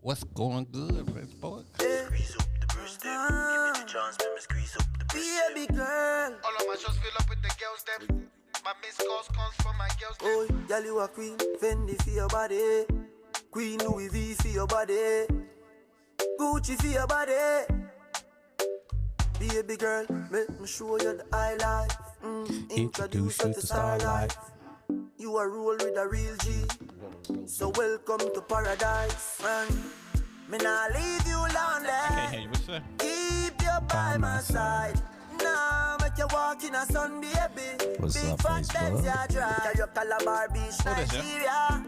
What's going good, Prince Boy? Squeeze up the breast them. Give me the chance, let me squeeze up the breast them. Baby girl. All of my shows fill up with the girls them. My missed calls comes from my girls them. Oh, girl, you a queen. Fendi for your body. Queen Louis V for your body. Gucci for your body. Baby girl, let me show you the high life. Introduce you to star life. You are roll with a real G. So welcome to paradise, man. Me nah leave you lonely. I can't hear you. What's that? Keep you by my side. Nah, make you walk in a sun, baby. What's Big up, fat Facebook? Benz you drive. Carry your Calabar Beach, What is it? Nigeria.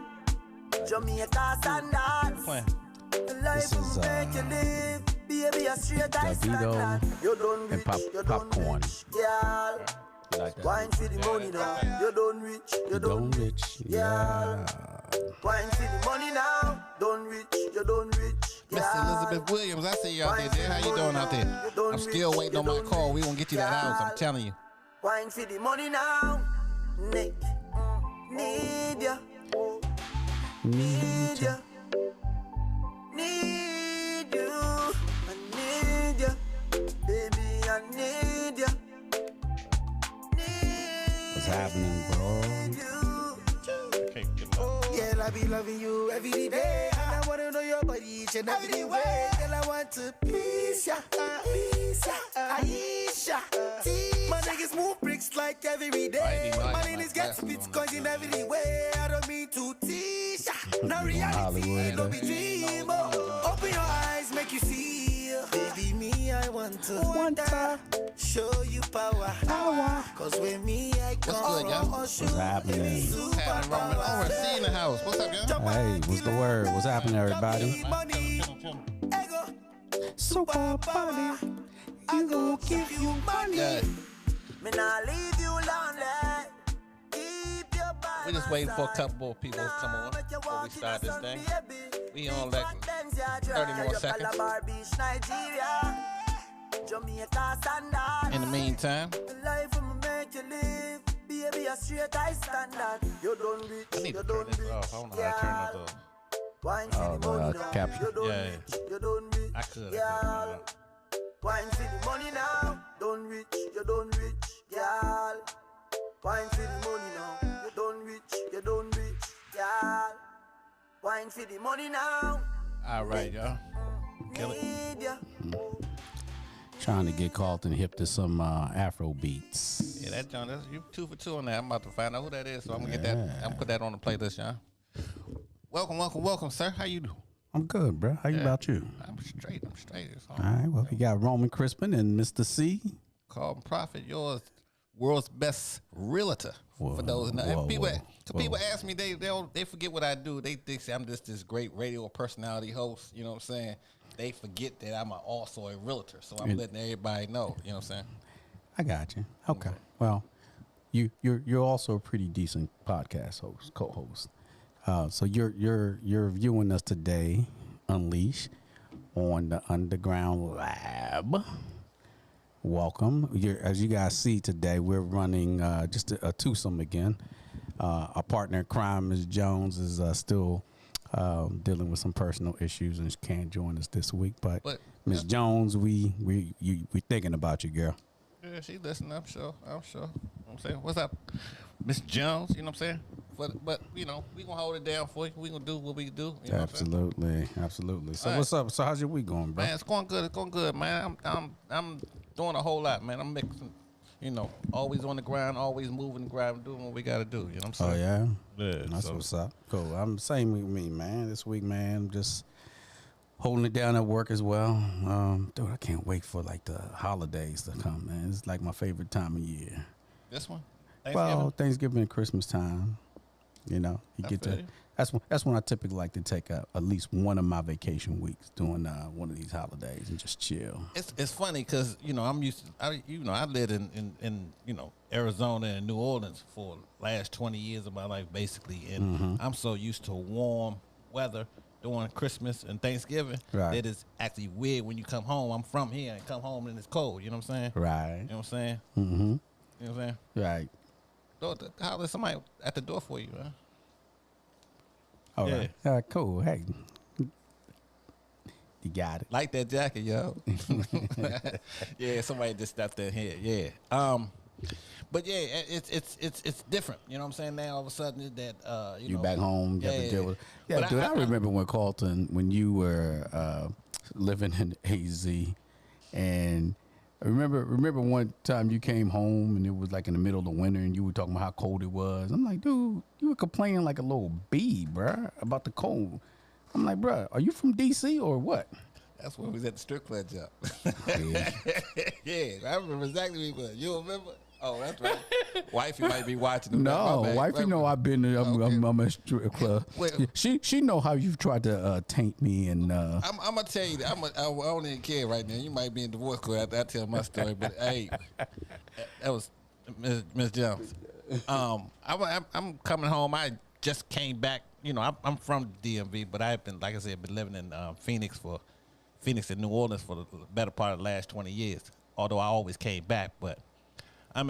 Jamaica sandals. Playing. The life This is, will make you live. Baby, a straight eye Davido standard. You don't and rich, you don't Popcorn. rich, girl. Like that. Wine for the money now. You don't rich, you don't rich, Yeah. Wine for the money now. Don't rich, you don't rich, Miss Elizabeth Williams, I see you out there. How you doing out there? I'm still waiting on my call. We gonna get you that house. I'm telling you. Wine for the money now. Nick, need ya, need ya, need you. I need ya, baby, I need ya. What's happening, bro? Okay, get my. Girl, I be loving you every day. And I wanna know your body each and every way. Girl, I want to please ya, Aisha. My niggas move bricks like every day. My name is get spits coins in every way. I don't mean to tease ya. Now reality, Hollywood, don't be dream. Open your eyes, make you see. Baby, me, I want to show you power. Cause with me, I come good, y'all? What's happening? Happening, Roman. Oh, we're seeing the house. What's up, y'all? Hey, what's the word? What's happening, everybody? Super body, I gon' give you money. Yeah, Me nah leave you lonely. Keep your by we just my waiting for a side. couple more people to come on Make you before we walk in start the this sun, thing. baby. We on Big like fat Benz you 30 drive. more Your seconds. Calabar Beach, Nigeria. Jamaica sandals. In the meantime, The life will make you live. Baby, a straight eye standard. You don't rich, I need you to turn don't this rich. off. I don't know how to turn it off. Wine for Oh, the the, money now. caption. You don't Yeah. rich, you don't rich. I could. Girl. Wine for the money now. Don't rich, you don't rich. Girl. Wine for the money now. You don't rich, you don't rich. Girl. Wine for the money now. All right, y'all. Kill it. Need ya. Trying to get Carlton hip to some Afro beats. Yeah, that John, that's you 2 for 2 on that. I'm about to find out who that is, so I'm gonna get that. I'm gonna put that on the playlist, y'all. Welcome, sir. How you do? I'm good, bro. How you about you? I'm straight. It's All right. Well, we got Roman Crispin and Mr. C. Called Prophet, yours world's best realtor. For those now, whoa, people, whoa. people ask me, they forget what I do. They say I'm just this great radio personality host. You know what I'm saying? They forget that I'm also a realtor. So I'm letting everybody know. You know what I'm saying? I got you. Okay. Well, you're also a pretty decent podcast host, co-host. So you're viewing us today, Unleash, on the Underground Lab. Welcome. As you guys see today, we're running just a twosome again. Our partner in crime, Ms. Jones, is still dealing with some personal issues and she can't join us this week. But Ms. Jones, we thinking about you, girl. Yeah, she listening. I'm sure. You know what I'm saying, what's up, Miss Jones? You know what I'm saying? But you know, we gonna hold it down for you. We gonna do what we do. You know Absolutely. So what's up? So how's your week going, bro? Man, it's going good, man. I'm doing a whole lot, man. I'm mixing, you know, always on the grind, always moving the grind, doing what we gotta do. You know what I'm saying? Oh yeah, Yeah. that's so- what's up. Cool. I'm the same with me, man. This week, man, I'm just holding it down at work as well. Dude, I can't wait for like the holidays to come, man. It's like my favorite time of year. This one? Well, Thanksgiving and Christmas time. You know, you I get feel to. you. That's when I typically like to take at least one of my vacation weeks during one of these holidays and just chill. It's funny because you know I'm used to I lived in you know Arizona and New Orleans for the last 20 years of my life basically, and I'm so used to warm weather during Christmas and Thanksgiving Right. that it's actually weird when you come home. I'm from here and come home and it's cold. You know what I'm saying? Right. You know what I'm saying? Mm-hmm. You know what I'm saying? Right. How is somebody at the door for you, huh? All Yeah. right. Cool. Hey, You got it. Like that jacket, yo. Yeah, somebody just stepped in here. Yeah. But yeah, it's different. You know what I'm saying? Now all of a sudden that You know, back home. You have to deal with. Yeah, But dude. I remember when Carlton, when you were living in AZ, and I remember one time you came home and it was like in the middle of the winter and you were talking about how cold it was. I'm like, dude, you were complaining like a little bee, bruh, about the cold. I'm like, bruh, are you from DC or what? That's when we was at the strip club job. Yeah. Yeah, I remember exactly what you remember. Oh, that's right. Wifey might be watching. The No, my bad. wifey know I've been to, I'm a strip club. Wait. She know how you've tried to taint me and I'm gonna tell you that I don't even care right now. You might be in divorce court after I tell my story, but hey, that was Miss Jones. I'm coming home. I just came back. You know, I'm from DMV, but I've been, like I said, been living in Phoenix and New Orleans for the better part of the last 20 years. Although I always came back, but I'm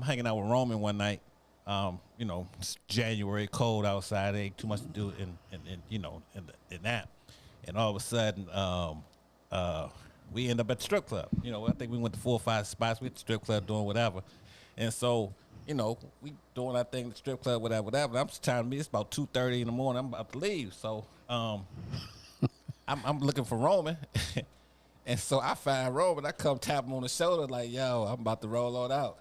hanging out with Roman one night. You know, it's January, cold outside. Ain't too much to do in that. And all of a sudden, we end up at the strip club. You know, I think we went to 4 or 5 spots. We at the strip club doing whatever. And so, you know, we doing our thing at the strip club, whatever. I'm just trying to meet. It's about 2:30 in the morning. I'm about to leave. So, I'm looking for Roman. And so I find Roman. I come tap him on the shoulder like, yo, I'm about to roll on out.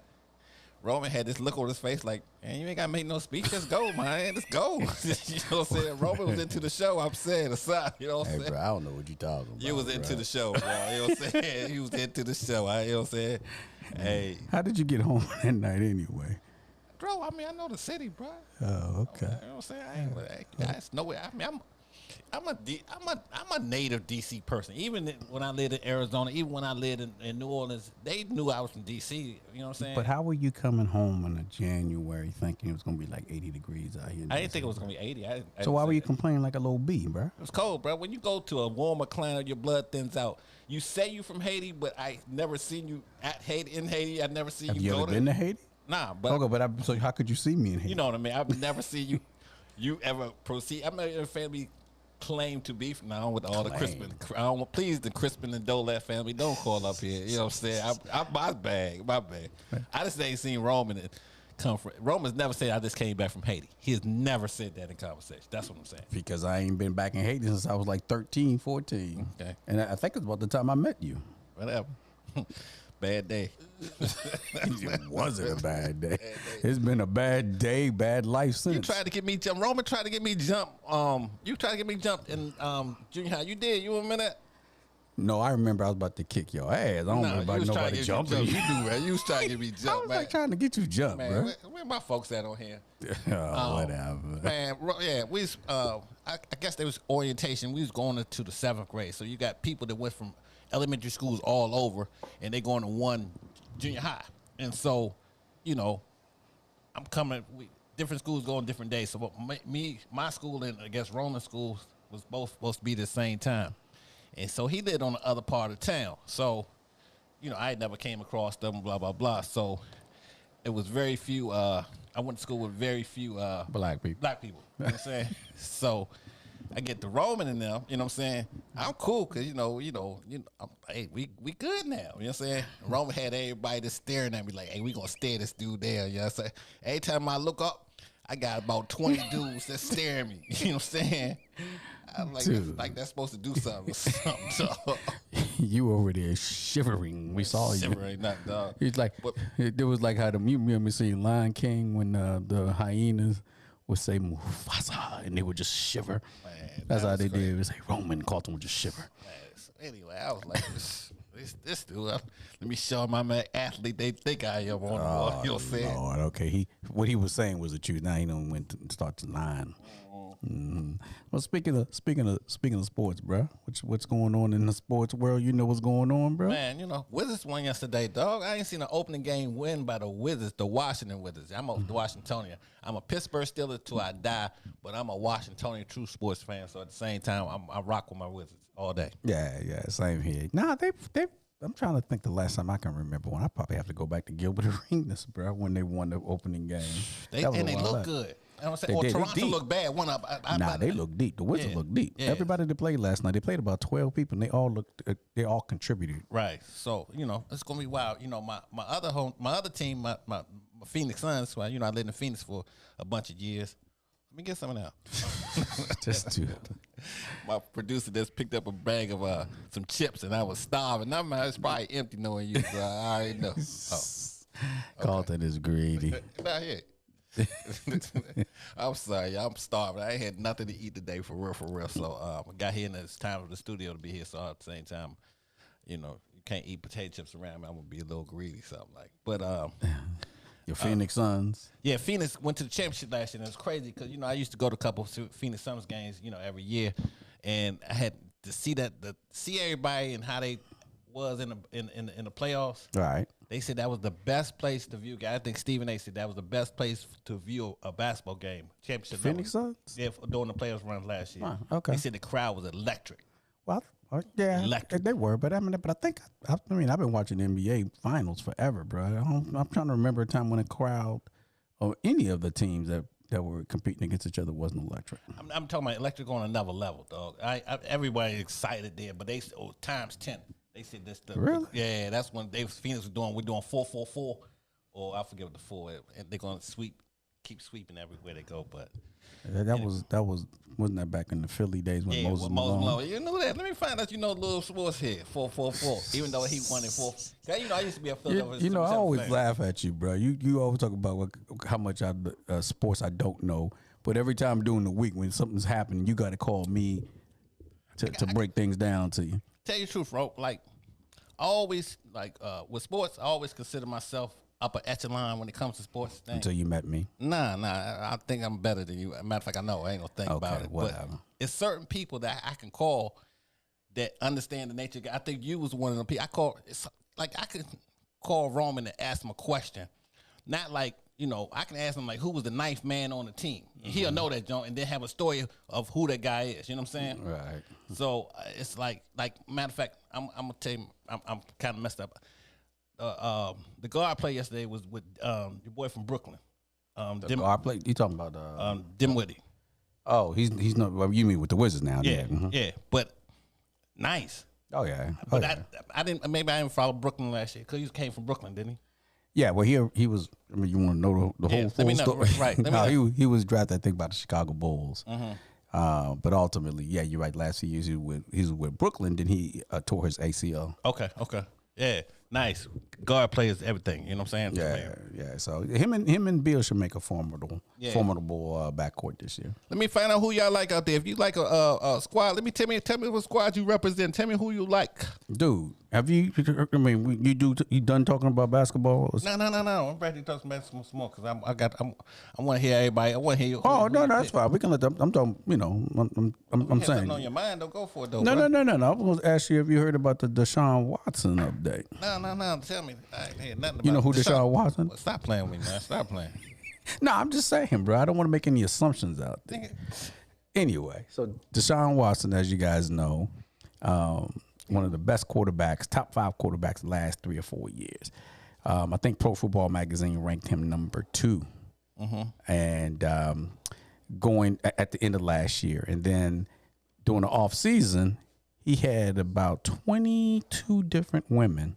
Roman had this look on his face like, man, you ain't got to make no speech. Let's go, man. Let's go. You know what I'm saying? Roman was into the show. I'm saying, aside, you know what I'm saying? bro, I don't know what you talking about. You was into the show, bro. You know what I'm saying? He was into the show. You know what I'm saying? Hey. How did you get home that night anyway? Bro, I mean, I know the city, bro. Oh, okay. You know what I'm saying? I ain't, that's no way. I mean, I'm a native DC person. Even when I lived in Arizona, even when I lived in New Orleans, they knew I was from DC. You know what I'm saying? But how were you coming home in January thinking it was going to be like 80 degrees out here? I didn't think it was gonna be 80. So why were you complaining like a little bee, bro? It was cold, bro. When you go to a warmer climate, your blood thins out. You say you from Haiti, but I never seen you at Haiti in Haiti. I never seen Have you you go ever to been to Haiti? Nah, but Okay, but so how could you see me in Haiti? you know what I mean. I've never seen you. You ever proceed? I'm not in a family claim to be from now with all the Crispin. I don't please the Crispin and Dolet family. Don't call up here. You know what I'm saying? I'm my bag. I just ain't seen Roman come from. Roman's never said I just came back from Haiti. He has never said that in conversation. That's what I'm saying. Because I ain't been back in Haiti since I was like 13, 14. Okay. And I think it's about the time I met you. Whatever. Bad day. It wasn't a bad day. It's been a bad day, bad life since. You tried to get me jump. Roman tried to get me jump. You tried to get me jumped in junior high. You did. You remember that? No, I remember I was about to kick your ass. I don't know about nobody jumping. You do, man. You was trying to get me I jumped, was man. like trying to get you jumped, Man, bro. where my folks at on here? Whatever. Man, yeah, we was, I guess there was orientation. We was going to the 7th grade. So you got people that went from elementary schools all over, and they going to one junior high. And so, you know, I'm coming. Different schools go on different days. So my school and I guess Roland school was both supposed to be the same time. And so he lived on the other part of town. So, you know, I never came across them. Blah blah blah. So it was very few. I went to school with very few Black people. You know what I'm saying? So I get the Roman in them, you know what I'm saying? I'm cool because, hey, we good now, you know what I'm saying? Roman had everybody just staring at me like, hey, we going to stare this dude down, you know what I'm saying? Every time I look up, I got about 20 dudes that stare at me, you know what I'm saying? I'm like that's supposed to do something. So, You over there shivering. We saw you. shivering, not dog. It's like it was like how you remember seeing Lion King when the hyenas would say Mufasa and they would just shiver. Man, That's that how was they crazy. did. It was like Roman Carlton would just shiver. So anyway, I was like, this dude, let me show my man athlete they think I am on the ball. You know what I'm saying? Lord, okay. What he was saying was the truth. Now he don't went to start to line. Mm-hmm. Well, speaking of sports, bro, what's going on in the sports world? You know what's going on, bro? Man, you know, Wizards won yesterday, dog. I ain't seen an opening game win by the Wizards, the Washington Wizards. I'm a Washingtonian. I'm a Pittsburgh Steelers till I die, but I'm a Washingtonian true sports fan. So at the same time, I rock with my Wizards all day. Yeah, same here. Nah, they. I'm trying to think the last time I can remember one. I probably have to go back to Gilbert Arenas, bro, when they won the opening game. They That was a look while back. good. I was saying, They or did. They Toronto deep. looked bad. One up. They look deep. The Wizards look deep. Yeah. Everybody that played last night, they played about 12 people, and they all looked. They all contributed. Right. So, it's gonna be wild. My other team, my Phoenix Suns. Well, I lived in Phoenix for a bunch of years. Let me get some of that. Just to My producer just picked up a bag of some chips, and I was starving. It's probably empty knowing you. So I already know. Carlton is greedy. Not here. I'm sorry, I'm starving. I ain't had nothing to eat today for real. So I got here and it's time for the studio to be here. So at the same time, you can't eat potato chips around me. I'm gonna be a little greedy, something like. But Your Phoenix Suns. yeah, Phoenix went to the championship last year, and it was crazy because I used to go to a couple of Phoenix Suns games, every year, and I had to see see everybody and how they was in the playoffs. Right. They said that was the best place to view. I think Stephen A. said that was the best place to view a basketball game. Championship. Phoenix Suns? Yeah, during the playoffs run last year. Wow, okay. They said the crowd was electric. Well, yeah, Electric. they were, but I think I've been watching the NBA finals forever, bro. I'm trying to remember a time when a crowd or any of the teams that were competing against each other wasn't electric. I'm talking about electric on another level, dog. Everybody excited there, but they times 10. They said this stuff. Really? Yeah, that's when Phoenix was doing. We're doing 4-4-4, or I forget what the 4 is. And they're gonna keep sweeping everywhere they go. But wasn't that back in the Philly days when yeah, Moses Malone. Malone? You know that. Let me find out. Little sports here. 4-4-4. Even though he won in 4. I used to be a Philadelphia. I always fan. laugh at you, bro. You always talk about how much sports I don't know, but every time during the week when something's happening, you got to call me to break things down to you. Tell you the truth, bro. Like, I always with sports, I always consider myself upper echelon when it comes to sports things. Until you met me. Nah, I think I'm better than you. Matter of fact, I know. I ain't gonna think about it. Whatever. But it's certain people that I can call that understand the nature. I think you was one of the people. I could call Roman and ask him a question. Not like, I can ask him like, who was the ninth man on the team? And he'll know that, John, and then have a story of who that guy is. You know what I'm saying? Right. So it's like matter of fact, I'm gonna tell you, I'm kind of messed up. The guard I played yesterday was with your boy from Brooklyn. You talking about Dinwiddie. Oh, he's not. Well, you mean with the Wizards now? Yeah, Mhm. yeah, but nice. Oh yeah. But I didn't follow Brooklyn last year because he came from Brooklyn, didn't he? Yeah, well, he was. I mean, you want to know the whole let full me know, story, right, let me No, he was drafted, I think, by the Chicago Bulls. But ultimately, yeah, you're right. Last few years he was with Brooklyn. Then he tore his ACL. Okay, yeah, nice. Guard players, everything. You know what I'm saying? Yeah. So him and Bill should make a formidable backcourt this year. Let me find out who y'all like out there. If you like a squad, tell me what squad you represent. Tell me who you like. Dude, have you? I mean, you done talking about basketball? No. I'm ready to talk some basketball some more because I want to hear everybody. I want to hear you. Oh no, that's fine. We can let them. I'm talking. I'm saying. Something on your mind, don't go for it though. No. bro. I was going to ask you if you heard about the Deshaun Watson update. No. Tell me. I ain't heard nothing about You know who Deshaun Watson? Stop playing with me, man. Stop playing. No, I'm just saying, bro. I don't want to make any assumptions out there. Anyway, so Deshaun Watson, as you guys know, one of the best quarterbacks, top 5 quarterbacks the last 3 or 4 years. I think Pro Football Magazine ranked him number 2. And going at the end of last year. And then during the off season, he had about 22 different women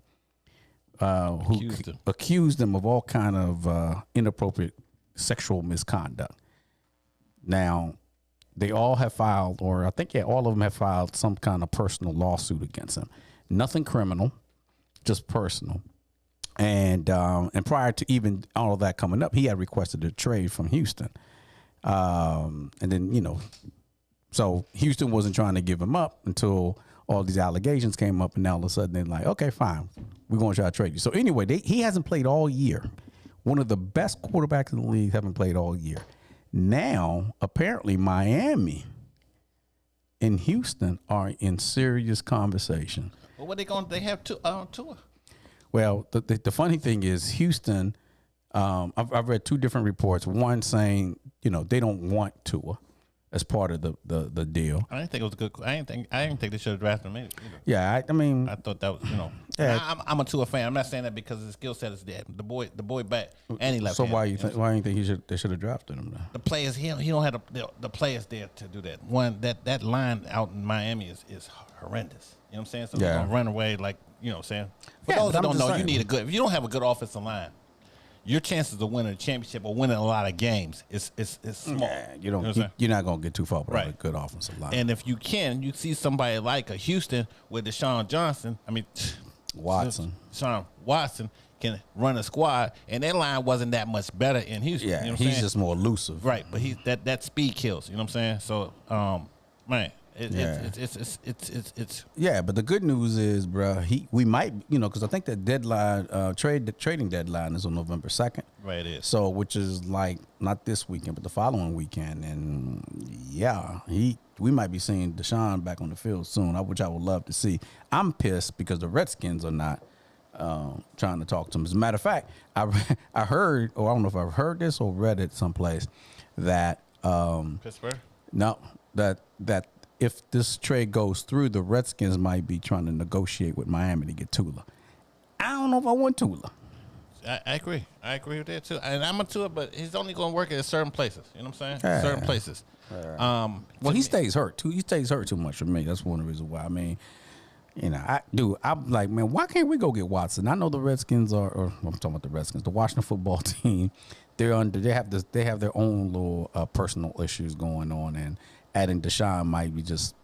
who accused him of all kind of inappropriate sexual misconduct. Now, they all have filed, or I think, all of them have filed some kind of personal lawsuit against him. Nothing criminal, just personal. And prior to even all of that coming up, he had requested a trade from Houston. And then, so Houston wasn't trying to give him up until all these allegations came up, and now all of a sudden they're like, okay, fine, we're going to try to trade you. So anyway, he hasn't played all year. One of the best quarterbacks in the league haven't played all year. Now, apparently, Miami and Houston are in serious conversation. Well, what they have tour? Well, the funny thing is Houston, I've read 2 different reports. One saying, they don't want Tua. as part of the deal. I didn't think it was good. I didn't think they should have drafted him either. Yeah, I mean, I thought that was, Yeah. I'm a Tua fan. I'm not saying that because his skill set is dead. The boy back and he left. so why do you think they should have drafted him then? The players he don't have the players there to do that. One that line out in Miami is horrendous. You know what I'm saying? So they're gonna run away like what I'm saying. For those that don't know, you need if you don't have a good offensive line, your chances of winning a championship or winning a lot of games is small. Yeah, you're not gonna get too far without a good offensive line. And if you see somebody like a Houston with Deshaun Johnson, Watson can run a squad, and their line wasn't that much better in Houston. Yeah, you know what he's I'm saying? just more elusive. Right, but that speed kills. You know what I'm saying? So, man, it's yeah. But the good news is, bro, we might because I think that deadline trading deadline is on November 2nd. Right, it is. So which is like not this weekend, but the following weekend, and we might be seeing Deshaun back on the field soon, which I would love to see. I'm pissed because the Redskins are not trying to talk to him. As a matter of fact, I heard, or I don't know if I've heard this or read it someplace, that Pittsburgh. No, that if this trade goes through, the Redskins might be trying to negotiate with Miami to get Tua. I don't know if I want Tua. I agree. I agree with that too. And I'm a Tua, but he's only going to work at certain places. You know what I'm saying? Yeah. Certain places. Well, he stays hurt too. He stays hurt too much for me. That's one of the reasons why. I mean, I'm like, man, why can't we go get Watson? I know the Redskins or I'm talking about the Redskins, the Washington football team. They have their own little personal issues going on, and adding Deshaun might be just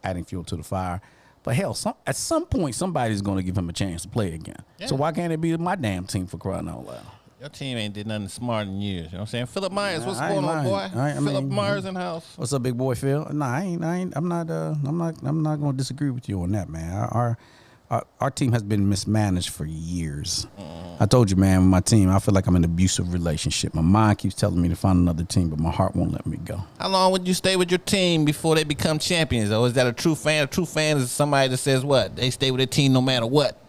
adding fuel to the fire. But hell, at some point, somebody's going to give him a chance to play again. Yeah. So why can't it be my damn team, for crying out loud? Your team ain't did nothing smart in years. You know what I'm saying? Philip Myers, what's going on, boy? Philip Myers in house. What's up, big boy Phil? Nah, I'm not going to disagree with you on that, man. Our team has been mismanaged for years. I told you, man, with my team, I feel like I'm in an abusive relationship. My mind keeps telling me to find another team, but my heart won't let me go. How long would you stay with your team before they become champions? Or is that a true fan? A true fan is somebody that says what? They stay with their team no matter what.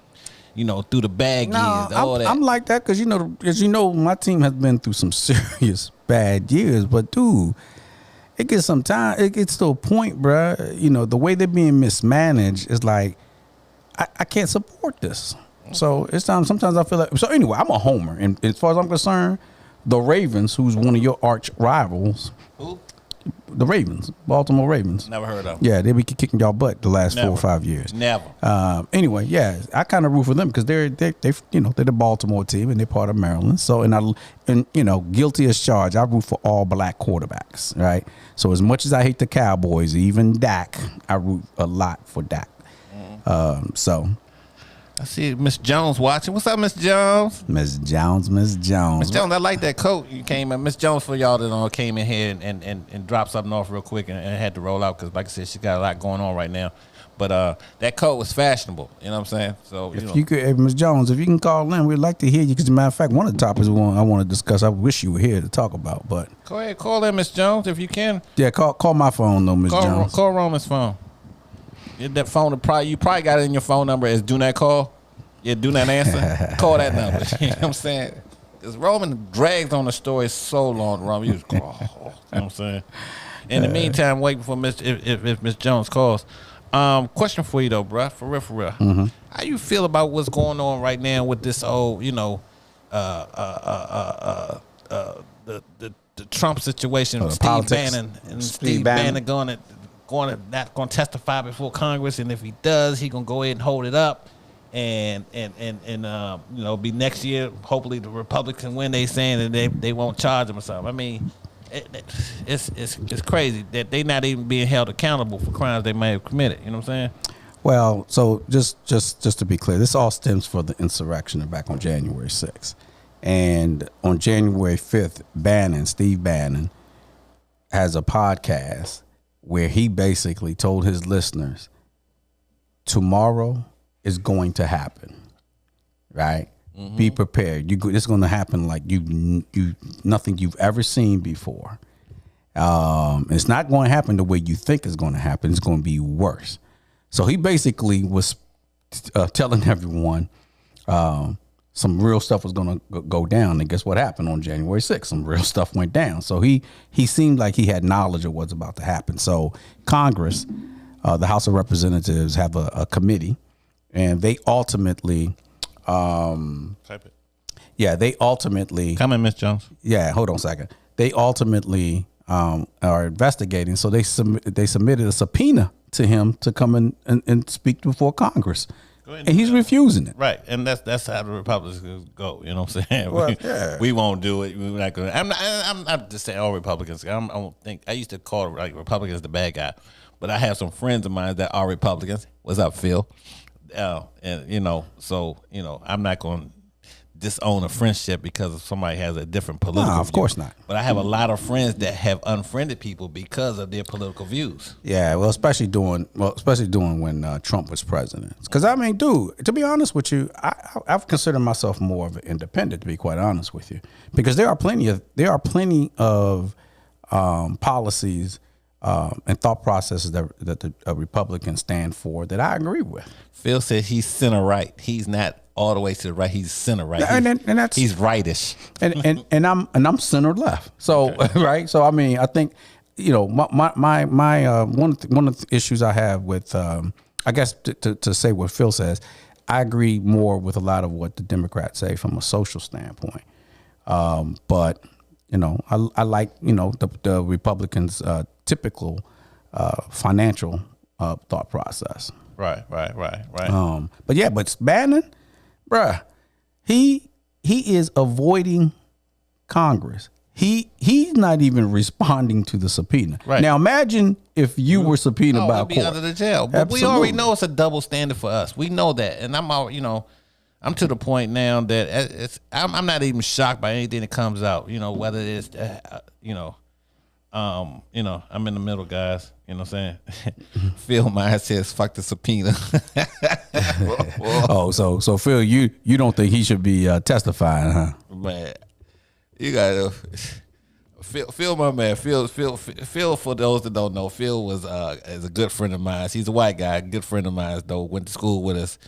Through the bad years, all that. I'm like that because, as you know, my team has been through some serious bad years. But, dude, it gets to a point, bruh. The way they're being mismanaged is like, I can't support this. So it's time. Sometimes I feel like. So anyway, I'm a homer, and as far as I'm concerned, the Ravens, who's one of your arch rivals, who? The Ravens, Baltimore Ravens. Never heard of them. Yeah, they be kicking y'all butt the last 4 or 5 years. Never. Anyway, yeah, I kind of root for them because they're the Baltimore team and they're part of Maryland. So and guilty as charged, I root for all black quarterbacks, right? So as much as I hate the Cowboys, even Dak, I root a lot for Dak. So I see Miss Jones watching. What's up, Miss Jones? Miss Jones. Miss Jones, I like that coat you came in. Miss Jones, for y'all that came in here and dropped something off real quick and had to roll out because, like I said, she got a lot going on right now. But that coat was fashionable. You know what I'm saying? So you could, Miss Jones, if you can call in, we'd like to hear you. Because, as a matter of fact, one of the topics I want to discuss, I wish you were here to talk about. But go ahead, call in, Miss Jones, if you can. Yeah, call my phone though, Miss Jones. Call Roman's phone. That phone, you probably got it in your phone number as do not call. Yeah, do not answer. Call that number. You know what I'm saying? Because Roman drags on the story so long, Roman. You know what I'm saying? In the meantime, waiting for if Miss Jones calls. Question for you though, bro. For real. Mm-hmm. How you feel about what's going on right now with this old, the Trump situation? Steve Bannon not going to testify before Congress, and if he does, he gonna go ahead and hold it up, and be next year. Hopefully, the Republicans win. They saying that they won't charge him or something. I mean, it's crazy that they not even being held accountable for crimes they may have committed. You know what I'm saying? Well, so just to be clear, this all stems from the insurrection back on January 6th, and on January 5th, Steve Bannon, has a podcast where he basically told his listeners, tomorrow is going to happen, right? Mm-hmm. Be prepared. It's going to happen like nothing you've ever seen before. It's not going to happen the way you think it's going to happen. It's going to be worse. So he basically was telling everyone, some real stuff was going to go down. And guess what happened on January 6th? Some real stuff went down. So he seemed like he had knowledge of what's about to happen. So Congress, the House of Representatives, have a committee, and they ultimately, Type it. yeah, they ultimately, Come in, Miss Jones. yeah, hold on a second. They ultimately are investigating. So they submitted a subpoena to him to come and speak before Congress. And he's refusing it. Right, and that's how the Republicans go. You know what I'm saying? Well, yeah. We won't do it. We're not going. I'm not just saying all Republicans. I don't think I used to call Republicans the bad guy, but I have some friends of mine that are Republicans. What's up, Phil? And so I'm not going to disown a friendship because somebody has a different political. No, of course not. But I have a lot of friends that have unfriended people because of their political views. Yeah, well, especially doing when Trump was president. Because I mean, dude, to be honest with you, I've considered myself more of an independent, to be quite honest with you, because there are plenty of policies and thought processes that the Republicans stand for that I agree with. Phil said he's center right. He's not all the way to the right. He's center right. He's rightish. And I'm center left. So okay. Right. So I mean, I think my one of the issues I have with I guess to say what Phil says, I agree more with a lot of what the Democrats say from a social standpoint. But I like the Republicans' typical financial thought process. Right. But Bannon, bruh, he is avoiding Congress. He's not even responding to the subpoena. Right. Now imagine if you were subpoenaed by a we'd be court. under the jail. But Absolutely. we already know it's a double standard for us. We know that, and I'm to the point now that I'm not even shocked by anything that comes out. Whether it's I'm in the middle, guys. You know what I'm saying? Phil Myers says, "Fuck the subpoena." Oh, so Phil, you don't think he should be testifying, huh? Man, you gotta Phil, my man. Phil. For those that don't know, Phil is a good friend of mine. He's a white guy, good friend of mine. Though went to school with us.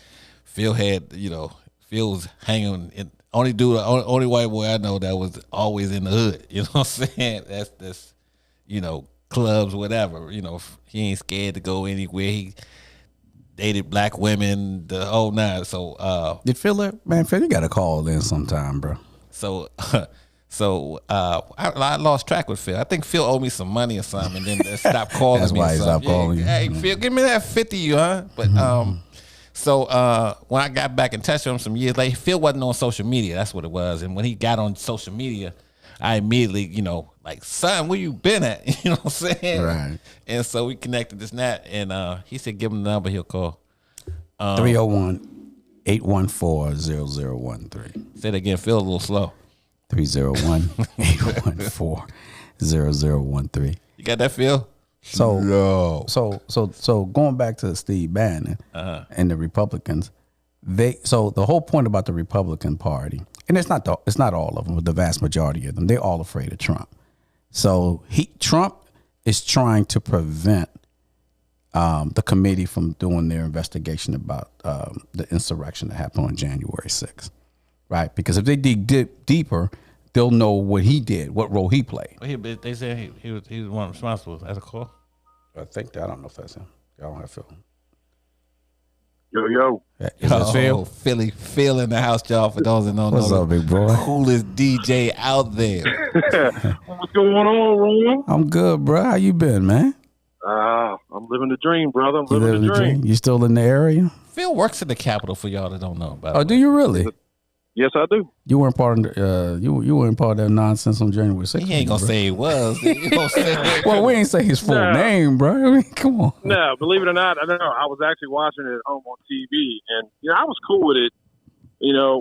Phil had, Phil was hanging. Only white boy I know that was always in the hood. You know what I'm saying? That's clubs, whatever. He ain't scared to go anywhere. He dated black women, the whole nine. So did Phil, Phil, you got to call in sometime, bro. So I lost track with Phil. I think Phil owed me some money or something, and then stopped calling That's me. why he stopped calling you. Hey, Phil, give me that 50, you, huh? But so when I got back in touch with him some years later, Phil wasn't on social media. That's what it was. And when he got on social media, I immediately, like, son, where you been at? You know what I'm saying? Right. And so we connected this and that, and he said, give him the number, he'll call. 301-814-0013. Say it again, Phil a little slow. 301-814-0013. You got that, Phil? So going back to Steve Bannon and the Republicans, the whole point about the Republican Party, and it's not all of them, but the vast majority of them, they're all afraid of Trump. So Trump is trying to prevent the committee from doing their investigation about the insurrection that happened on January 6th, right? Because if they dig deeper, they'll know what he did, what role he played. They said he was one responsible. That's a call. I think I don't know if that's him. I don't have Phil. Yo. Is that Phil? Phil in the house, y'all. For those that don't know, What's up, big boy? Coolest DJ out there. What's going on, Ron? I'm good, bro. How you been, man? I'm living the dream, brother. I'm living the dream. You still in the area? Phil works in the Capitol for y'all that don't know. Oh, do you really? Yes, I do. You weren't part of you weren't part of that nonsense on January 6th. He ain't gonna say he was. You gonna say well, we ain't say his full name, bro. I mean, come on. No, believe it or not, I don't know. I was actually watching it at home on TV, and I was cool with it.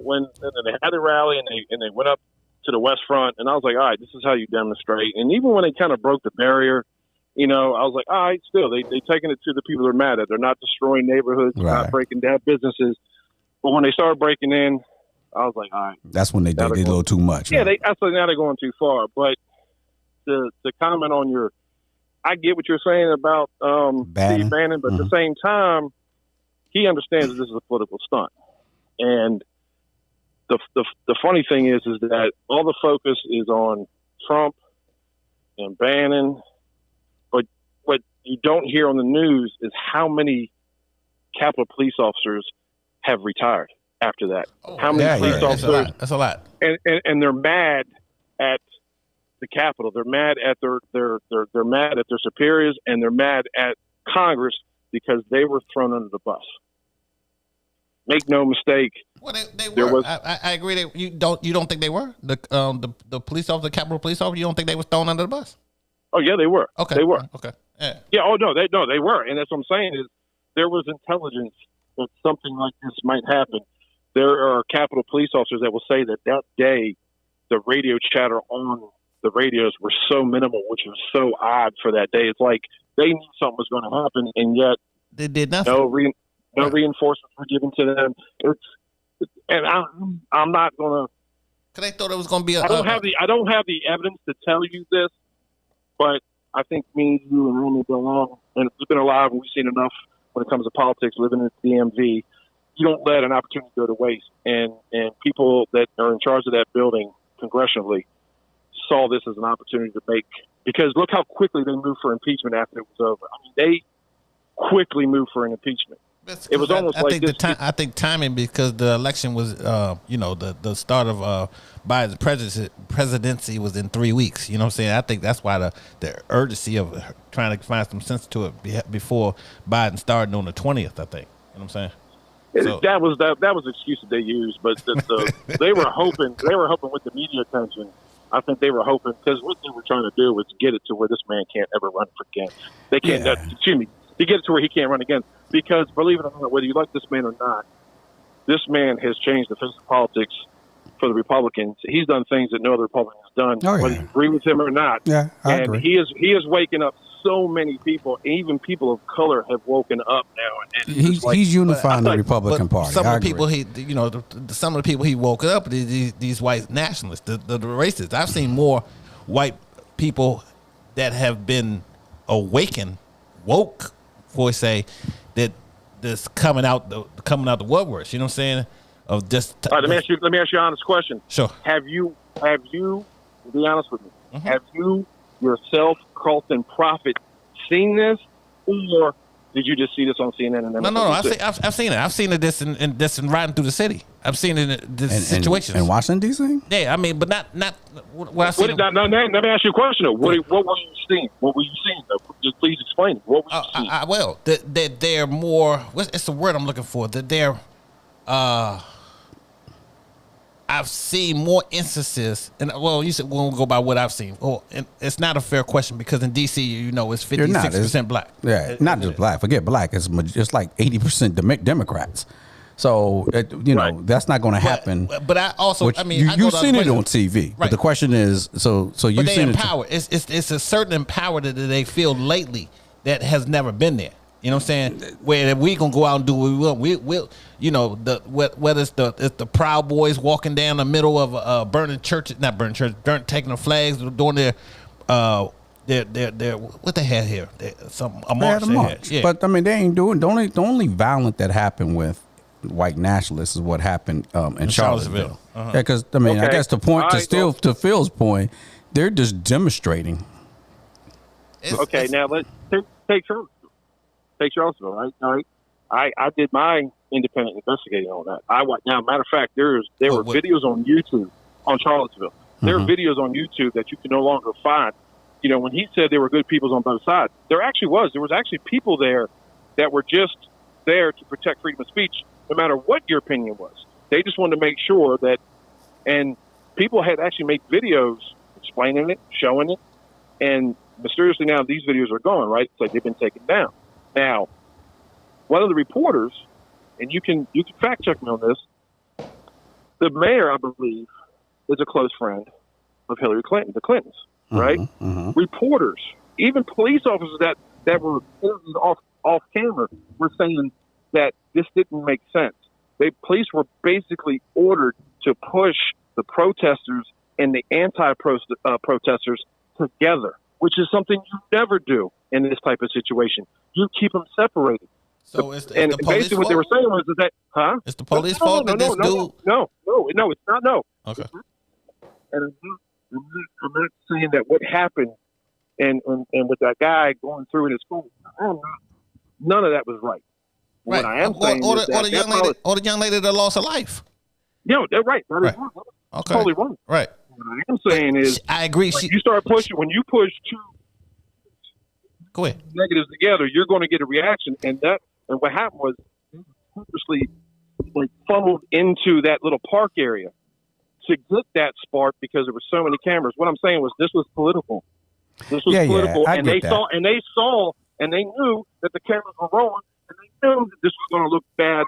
When they had the rally and they went up to the West Front, and I was like, all right, this is how you demonstrate. And even when they kind of broke the barrier, I was like, all right, still they taking it to the people they're mad at. They're not destroying neighborhoods, right. Not breaking down businesses. But when they started breaking in, I was like, all right. That's when they did a little too much. Yeah, right? I thought now they're going too far. But to comment on I get what you're saying about Steve Bannon, but at the same time, he understands that this is a political stunt. And the funny thing is that all the focus is on Trump and Bannon, but what you don't hear on the news is how many Capitol police officers have retired after that. How many police officers? That's a lot. And they're mad at the Capitol. They're mad at they're mad at their superiors, and they're mad at Congress because they were thrown under the bus. Make no mistake. Well, they were. I agree. You don't think they were the police officer, the Capitol police officer? You don't think they were thrown under the bus? Oh yeah, they were. Okay, they were. Okay. Yeah. Yeah. Oh no, they were. And that's what I'm saying is there was intelligence that something like this might happen. There are Capitol police officers that will say that day the radio chatter on the radios were so minimal, which was so odd for that day. It's like they knew something was going to happen, and yet they did nothing. No reinforcements were given to them. And I'm not gonna. Cause they thought it was gonna be. I don't have the evidence to tell you this, but I think me, you, and Remy belong. And we've been alive, and we've seen enough when it comes to politics. Living in the DMV, you don't let an opportunity go to waste. And people that are in charge of that building congressionally saw this as an opportunity to make. Because look how quickly they moved for impeachment after it was over. I mean, they ally moved for an impeachment. It was almost like this. I think timing, because the election was, the start of Biden's presidency was in 3 weeks. You know what I'm saying? I think that's why the urgency of trying to find some sense to it before Biden started on the 20th. I think. You know what I'm saying? So, that was the excuse that they used, but they were hoping with the media attention. I think they were hoping, because what they were trying to do was get it to where this man can't ever run for again. They can't. Excuse me. To get it to where he can't run again. Because, believe it or not, whether you like this man or not, this man has changed the face of politics for the Republicans. He's done things that no other Republican has done, whether you agree with him or not. Yeah, I agree. He is waking up so many people, even people of color have woken up now. And he's unifying the Republican Party. Some of the people some of the people he woke up, these white nationalists, the racists. I've seen more white people that have been woke, for say, that this coming out the woodworks. You know what I'm saying? Of just. All right, let me ask you an honest question. Sure. Have you? Be honest with me. Mm-hmm. Have you yourself, Carlton Prophet, seen this, or did you just see this on CNN? And No. I've seen it. I've seen it this and riding through the city. I've seen it in this situations. In Washington D.C. Yeah, I mean, but not what I see. Let me ask you a question. What were you seeing? What were you seeing? Just please explain. What were you seeing? I will. That they're more. It's the word I'm looking for. That they're. I've seen more instances, and you said we'll go by what I've seen. Well, and it's not a fair question because in D.C., it's 56% black. Yeah, not just black. Forget black. It's like 80% Democrats. So that's not going to happen. But I also, you've seen it on TV. Right. But the question is, so you've seen it. Empower. It's a certain empower that they feel lately that has never been there. You know what I'm saying? Where we gonna go out and do what we will. Whether it's the Proud Boys walking down the middle of burning churches, not burning churches, taking the flags, doing their what they had here, a march. Yeah. But they ain't doing the only violent that happened with white nationalists is what happened in Charlottesville. Uh-huh. Yeah, because I guess the point to Phil's point, they're just demonstrating. Now let's take Charlottesville, right? All right. I did my independent investigating on that. Now, matter of fact, there were videos on YouTube on Charlottesville. There are videos on YouTube that you can no longer find. When he said there were good people on both sides, there was actually people there that were just there to protect freedom of speech, no matter what your opinion was. They just wanted to make sure that, and people had actually made videos explaining it, showing it, and mysteriously now these videos are gone, right? It's like they've been taken down. Now, one of the reporters, and you can fact check me on this, the mayor, I believe, is a close friend of Hillary Clinton, the Clintons, right? Reporters, even police officers that were interviewed off camera were saying that this didn't make sense. Police were basically ordered to push the protesters and the anti-protesters together, which is something you never do in this type of situation. You keep them separated. So it's and the police basically what they were fault? saying was that, huh? It's the police fault that this dude. No, it's not. No. Okay. And I'm not saying that what happened and with that guy going through in his school, none of that was right. Right. What I am saying or is the young lady that lost her life. They're right. That is Right. wrong. Okay. Totally wrong. Right. What I am saying is, I agree. when you push two Go ahead. negatives together, you're going to get a reaction. And what happened was purposely funneled into that little park area to get that spark because there were so many cameras. What I'm saying was this was political. This was political, I and get they that. saw, and they knew that the cameras were rolling, and they knew that this was going to look bad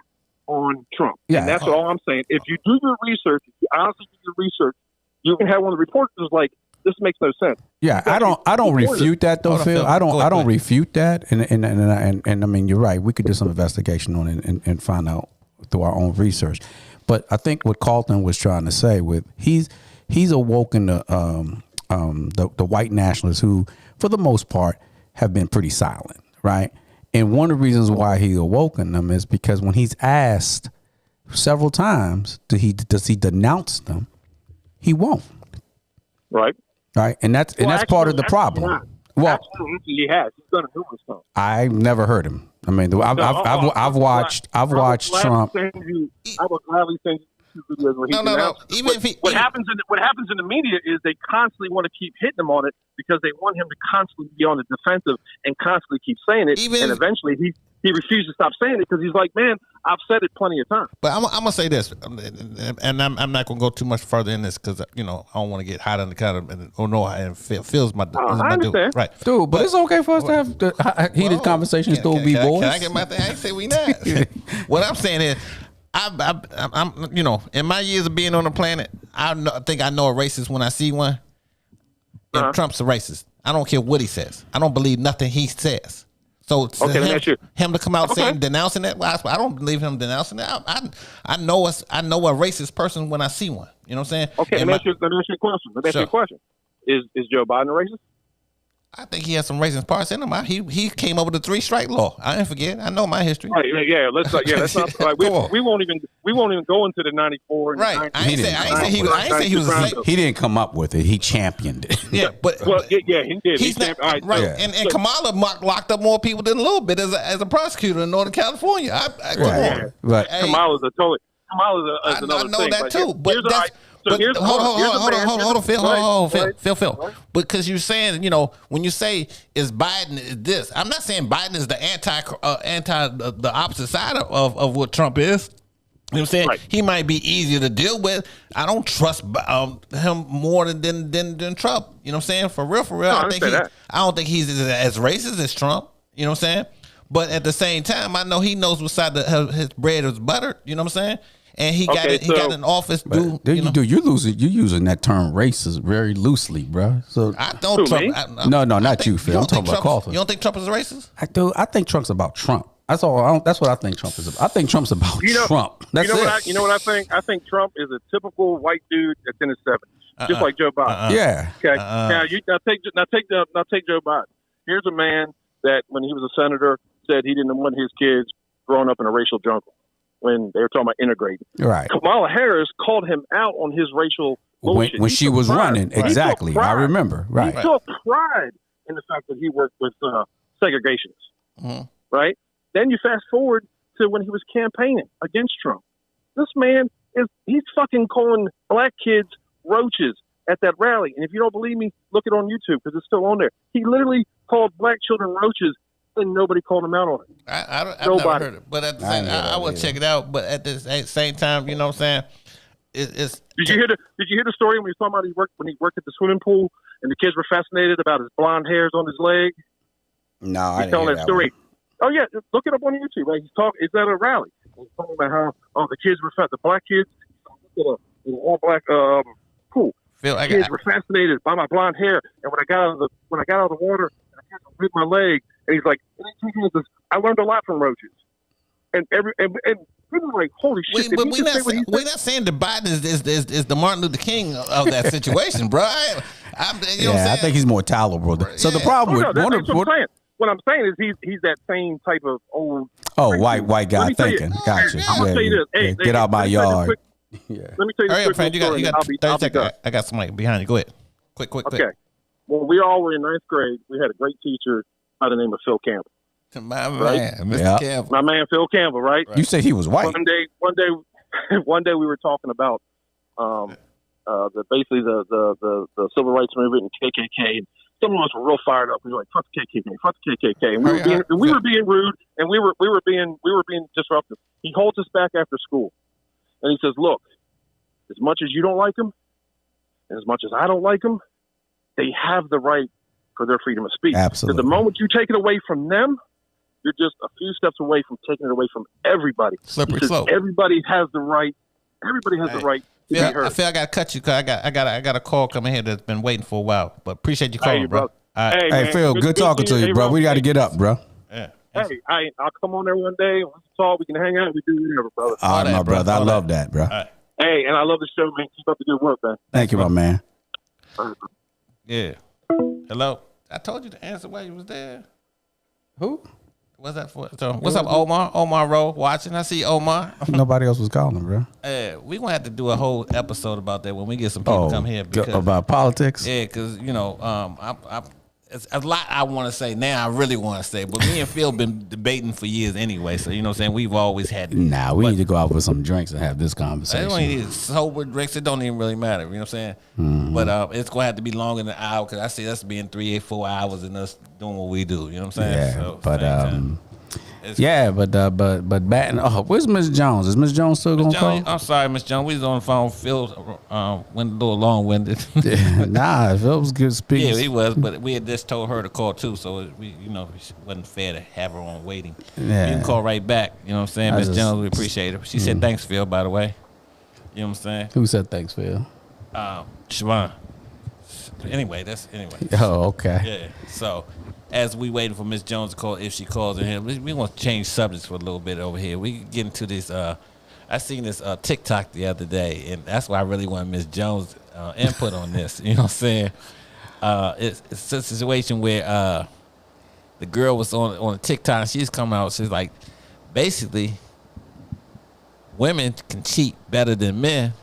on Trump. Yeah. And that's all I'm saying. If you do your research, if you honestly do your research, you can have one of the reporters like, this makes no sense. Yeah, I don't refute that though, Hold on, Phil. Phil. I Go ahead. don't refute that, and I mean you're right. We could do some investigation on it and find out through our own research. But I think what Carlton was trying to say with he's awoken the white nationalists who, for the most part, have been pretty silent, right? And one of the reasons why he awoken them is because when he's asked several times, does he denounce them, he won't. Right? Right, and that's part of the problem. Well, Absolutely, he has. He's done it numerous times. I've never heard him. I mean, I've watched Trump. I would gladly send you 2 videos where he No. denounced. Even if he, What happens in the media is they constantly want to keep hitting him on it because they want him to constantly be on the defensive and constantly keep saying it. Even and if- eventually he refused to stop saying it because he's like, man, I've said it plenty of times. But I'm gonna say this, and I'm not gonna go too much further in this because I don't want to get hot on the counter and know how it feels my I dude. understand. Right, Dude, but it's okay for us to have the heated conversations, still be boys. Can I get my thing? I ain't say we not. What I'm saying is, I'm in my years of being on the planet, I think I know a racist when I see one. And Trump's a racist. I don't care what he says. I don't believe nothing he says. So Okay, let me ask you. him to come out Okay. saying denouncing that, well, I don't believe him denouncing that. I know a racist person when I see one. You know what I'm saying? Okay, And let me ask you a question. Sure. A question. Is Joe Biden a racist? I think he has some racist parts in him. He came up with the 3-strike law. I didn't forget. I know my history. Right, let's not. Like, Go on. we won't even go into the 94. And Right. The I ain't say he was a slave. He didn't come up with it. He championed it. Yeah, but Well, yeah, he did. he's not all right. right. Yeah. And Kamala locked up more people than a little bit as a prosecutor in Northern California. Come Right. on. Right. Hey, Kamala's another I thing. know that too, but here's that's. But hold on, Phil. Because you're saying, when you say is Biden is this, I'm not saying Biden is the anti the opposite side of what Trump is. You know what I'm saying? Right. He might be easier to deal with. I don't trust him more than Trump. You know what I'm saying? For real. No, I understand that. I don't think he's as racist as Trump. You know what I'm saying? But at the same time, I know he knows what side his bread is buttered. You know what I'm saying? And he got an office. You're using that term racist very loosely, bro. So I don't Who, Trump. me? no, not you, Phil. I'm talking about Carlton. You don't think Trump is a racist? I think Trump's about Trump. That's all. That's what I think Trump is about. I think Trump's about Trump. That's it. You know what I think? I think Trump is a typical white dude that's in his 70s, just like Joe Biden. Yeah. Okay. Now take Joe Biden. Here's a man that when he was a senator said he didn't want his kids growing up in a racial jungle when they were talking about integrating. Right. Kamala Harris called him out on his racial bullshit. When He she took was pride. running, He took exactly. I pride. remember. Right. He took pride in the fact that he worked with segregationists. Mm-hmm. Right? Then you fast forward to when he was campaigning against Trump. This man he's fucking calling black kids roaches at that rally. And if you don't believe me, look it on YouTube because it's still on there. He literally called black children roaches and nobody called him out on it. I've never heard it. But at the same time, I would check it out. But at the same time, you know what I'm saying? It's Did you hear the story when he was talking about when he worked at the swimming pool and the kids were fascinated about his blonde hairs on his leg? No, I He's didn't telling hear that that story. one. Oh yeah, look it up on YouTube. Right? It's at a rally. He's talking about how the kids were the black kids in an all black pool. Phil, Kids were fascinated by my blonde hair, and when I got out of the water, and I had to rip my leg, and he's like, I learned a lot from roaches, and we were like, holy shit! But we're not saying that Biden is the Martin Luther King of that situation, bro. I think he's more tolerable. So the problem with that's what I'm saying. what I'm saying is he's that same type of old. Oh, white guy thinking. Gotcha. I'm gonna tell you this. Hey, get out my yard. Let me tell you Hurry up, this friend. quick You story. got I'll 30 be done. seconds. I got somebody behind you. Go ahead. Quick. Okay. When we all were in ninth grade, we had a great teacher by the name of Phil Campbell. My man, Right? Mr. Yeah. Campbell. My man Phil Campbell, right? You said he was white. One day we were talking about basically the civil rights movement and KKK. And some of us were real fired up. We were like, "Fuck the KKK," and we were being rude, and we were being disruptive. He holds us back after school, and he says, "Look, as much as you don't like them, and as much as I don't like them, they have the right for their freedom of speech. Absolutely. Because the moment you take it away from them, you're just a few steps away from taking it away from everybody. Slippery Because slope. Everybody has the right. Everybody has the right to be Phil, heard. I feel I got to cut you because I got a call coming here that's been waiting for a while. But appreciate you calling, Hey, bro. bro. All right. Hey, Hey, man, Phil, good talking to you, bro. We got to get up, bro. Yeah. Hey, I'll come on there one day. We can talk. We can hang out. We do whatever, brother. All right, that, my bro. brother. I All love that, bro. right. Hey, and I love the show, man. Keep up the good work, man. Thank you, my man. Yeah. Hello. I told you to answer while you was there. Who? What's that for? So, what's up, Omar? Omar Rowe watching. I see Omar. Nobody else was calling, bro. We're going to have to do a whole episode about that when we get some people to come here. Because, about politics? yeah, because, it's a lot I want to say now. I really want to say. But me and Phil been debating for years anyway. So, you know what I'm saying? We've always had. Nah, we need to go out with some drinks and have this I don't conversation. need sober drinks. It don't even really matter. You know what I'm saying? Mm-hmm. But it's going to have to be longer than an hour because I see us being 3 or 4 hours and us doing what we do. You know what I'm saying? Yeah, So, but same time. yeah, but batting. Oh, where's Miss Jones? Is Miss Jones still gonna call? I'm sorry, Miss Jones. We was on the phone. Phil went a little long-winded. Nah, Phil was good speaking. Yeah, he was, but we had just told her to call too, so it wasn't fair to have her on waiting. Yeah. You can call right back. You know what I'm saying, I Miss just- Jones? We appreciate her. She said thanks, Phil. By the way, you know what I'm saying? Who said thanks, Phil? Siobhan. Anyway. Oh, okay. Yeah. So, as we waiting for Miss Jones to call, if she calls in here, we want to change subjects for a little bit over here. We get into this. I seen this TikTok the other day, and that's why I really want Miss Jones' input on this. You know what I'm saying? It's a situation where the girl was on a TikTok. And she's come out. She's like, basically, women can cheat better than men.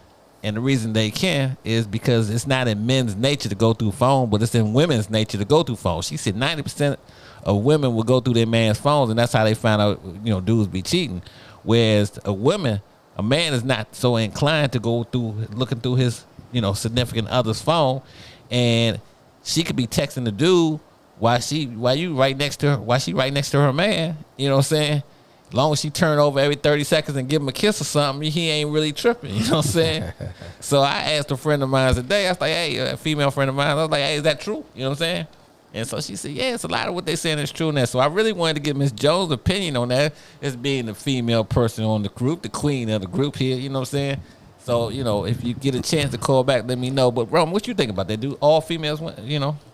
And the reason they can is because it's not in men's nature to go through phone, but it's in women's nature to go through phones. She said 90% of women will go through their man's phones, and that's how they find out, dudes be cheating. Whereas a man is not so inclined to go through looking through his, significant other's phone, and she could be texting the dude while she right next to her man. You know what I'm saying? As long as she turn over every 30 seconds and give him a kiss or something, he ain't really tripping. You know what I'm saying? So I asked a friend of mine today. I was like, hey, a female friend of mine. I was like, hey, is that true? You know what I'm saying? And so she said, yeah, it's a lot of what they're saying is true in that. So I really wanted to get Miss Jones' opinion on that as being the female person on the group, the queen of the group here. You know what I'm saying? So, if you get a chance to call back, let me know. But, Rome, what you think about that? Do all females,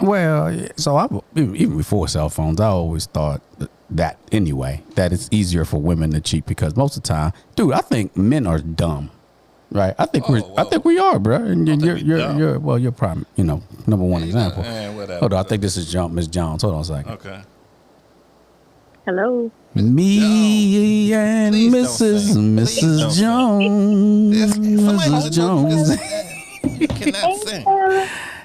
Well, so even before cell phones, I always thought that anyway, that it's easier for women to cheat because most of the time, dude, I think men are dumb, right? I think we are, bro. And you're prime, number one example. whatever. Hold on, I think this is Miss Jones. Hold on a second. Okay. Hello. Me and Please don't sing. Please don't Mrs. sing. Jones. Somebody Mrs. Jones. You cannot sing.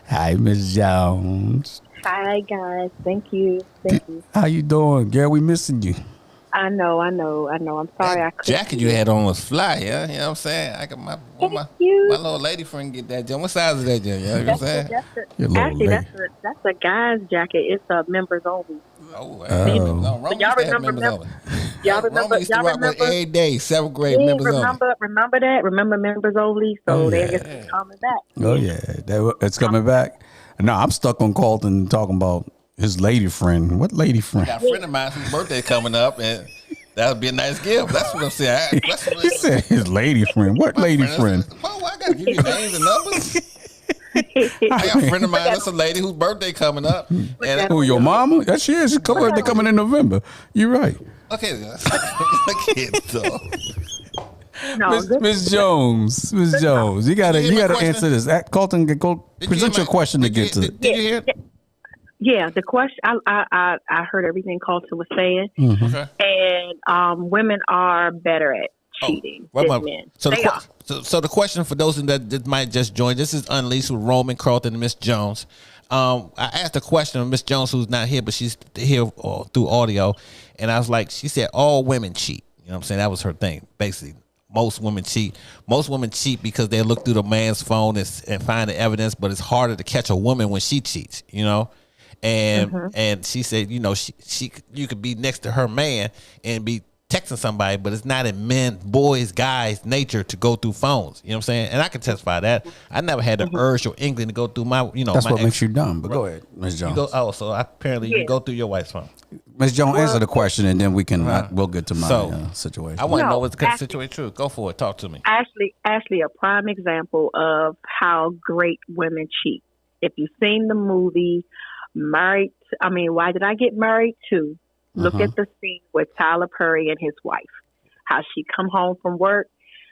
Hi, Miss Jones. Hi, guys. Thank you. How you doing, girl? We missing you. I know. I'm sorry I couldn't. Jacket you had on was fly, yeah. You know what I'm saying? I got my you. little lady friend get that Jim. What size is that Jim? You know what I'm saying? Your little Actually, lady. that's a guy's jacket. It's members only. Oh, Oh. Rome Y'all used to have remember members mem- only. Y'all Rome remember? used to Y'all rock with remember? every day, 7th grade Yeah, members only. remember that? Remember members only? So they guess it's coming back. Oh yeah, it's coming back. No, I'm stuck on Colton talking about his lady friend. What lady friend? Got a friend of mine whose birthday coming up, and that would be a nice gift. That's what I'm saying. He said his lady friend. What lady friend? Whoa, I gotta give you names and numbers. I got a friend of mine that's a lady whose birthday coming up. And Who, your mama? That she is. She's coming. They coming in November. You're right. okay, look at it though. No, Miss Jones. Miss Jones. You gotta Did you hear my question? answer this. Colton, go Did you present hear your question to did you- get to. Did you hear? Yeah, the question. I heard everything Carlton was saying, Okay. and women are better at cheating What than about- men. So They are. so the question for those that might just join, this is Unleashed with Roman, Carlton, and Miss Jones. I asked a question of Miss Jones, who's not here, but she's here through audio, and I was like, she said all women cheat. You know what I'm saying? That was her thing, basically. Most women cheat. Most women cheat because they look through the man's phone and find the evidence, but it's harder to catch a woman when she cheats, you know? And she said, you know, she you could be next to her man and be texting somebody, but it's not in men, boys, guys' nature to go through phones. You know what I'm saying? And I can testify that. I never had the urge or inkling to go through my, you know, That's my what makes you dumb. But go ahead, Ms. Jones. so apparently you go through your wife's phone. Ms. Jones, answer the question, and then we can we'll get to my situation. I want to No, know what's the actually- situation. True. Go for it. Talk to me. Ashley, a prime example of how great women cheat. If you've seen the movie Why Did I Get Married To? Look at the scene with Tyler Perry and his wife. How she come home from work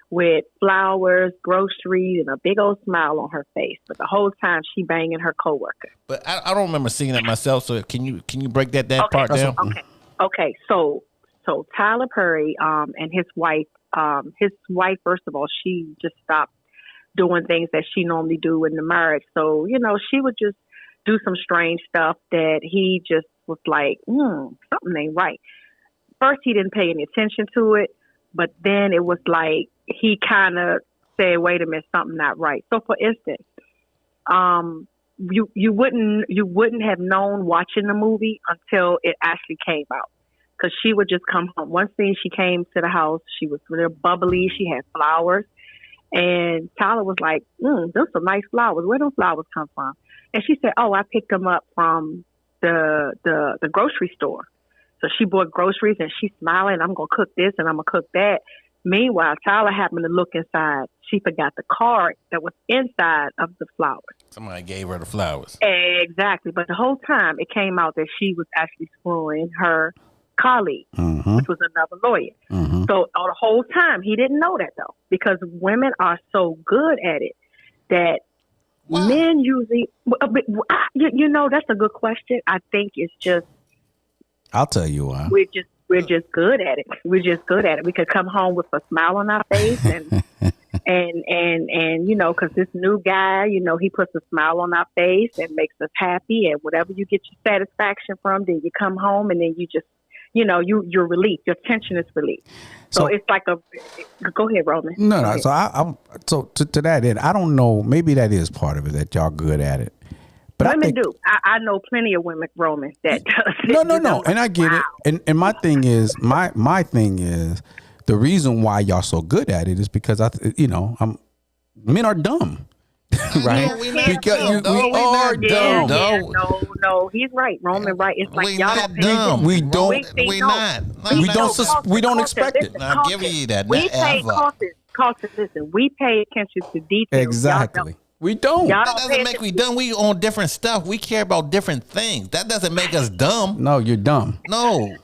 with flowers, groceries, and a big old smile on her face. But the whole time she banging her coworker. But I don't remember seeing that myself. So can you break that part down? Okay. So Tyler Perry and his wife, first of all, she just stopped doing things that she normally do in the marriage. So, you know, she would just do some strange stuff that he just was like, something ain't right. First, he didn't pay any attention to it, but then it was like he kind of said, wait a minute, something not right. So, for instance, you wouldn't have known watching the movie until it actually came out. Because she would just come home. One scene, she came to the house. She was real bubbly. She had flowers. And Tyler was like, those are nice flowers. Where those flowers come from? And she said, I picked them up from the grocery store. So she bought groceries and she's smiling. I'm going to cook this and I'm going to cook that. Meanwhile, Tyler happened to look inside. She forgot the card that was inside of the flowers. Somebody gave her the flowers. Exactly. But the whole time it came out that she was actually screwing her colleague, which was another lawyer. So the whole time he didn't know that though, because women are so good at it that men usually, you know, that's a good question. I think it's just, I'll tell you why. We're just good at it. We're just good at it. We could come home with a smile on our face and and you know, because this new guy, you know, he puts a smile on our face and makes us happy, and whatever you get your satisfaction from, then you come home and then you just, you know, you're relieved. Your tension is relieved. So it's like go ahead, Roman. No. Go ahead. So so to that end, I don't know. Maybe that is part of it that y'all good at it. But women do. I know plenty of women, Roman, that does. No. And I get it. And my thing is, my thing is, the reason why y'all so good at it is because men are dumb. Right? No, we are dumb. No, he's right. Roman right. It's like We y'all not don't pay dumb. We don't. We not. We don't expect it. Now, I'm giving you that. We Not pay ever. Carlton, listen, we pay attention to details. Exactly. We don't. Y'all That don't doesn't make we dumb. We on different stuff. We care about different things. That doesn't make us dumb. No, you're dumb. No,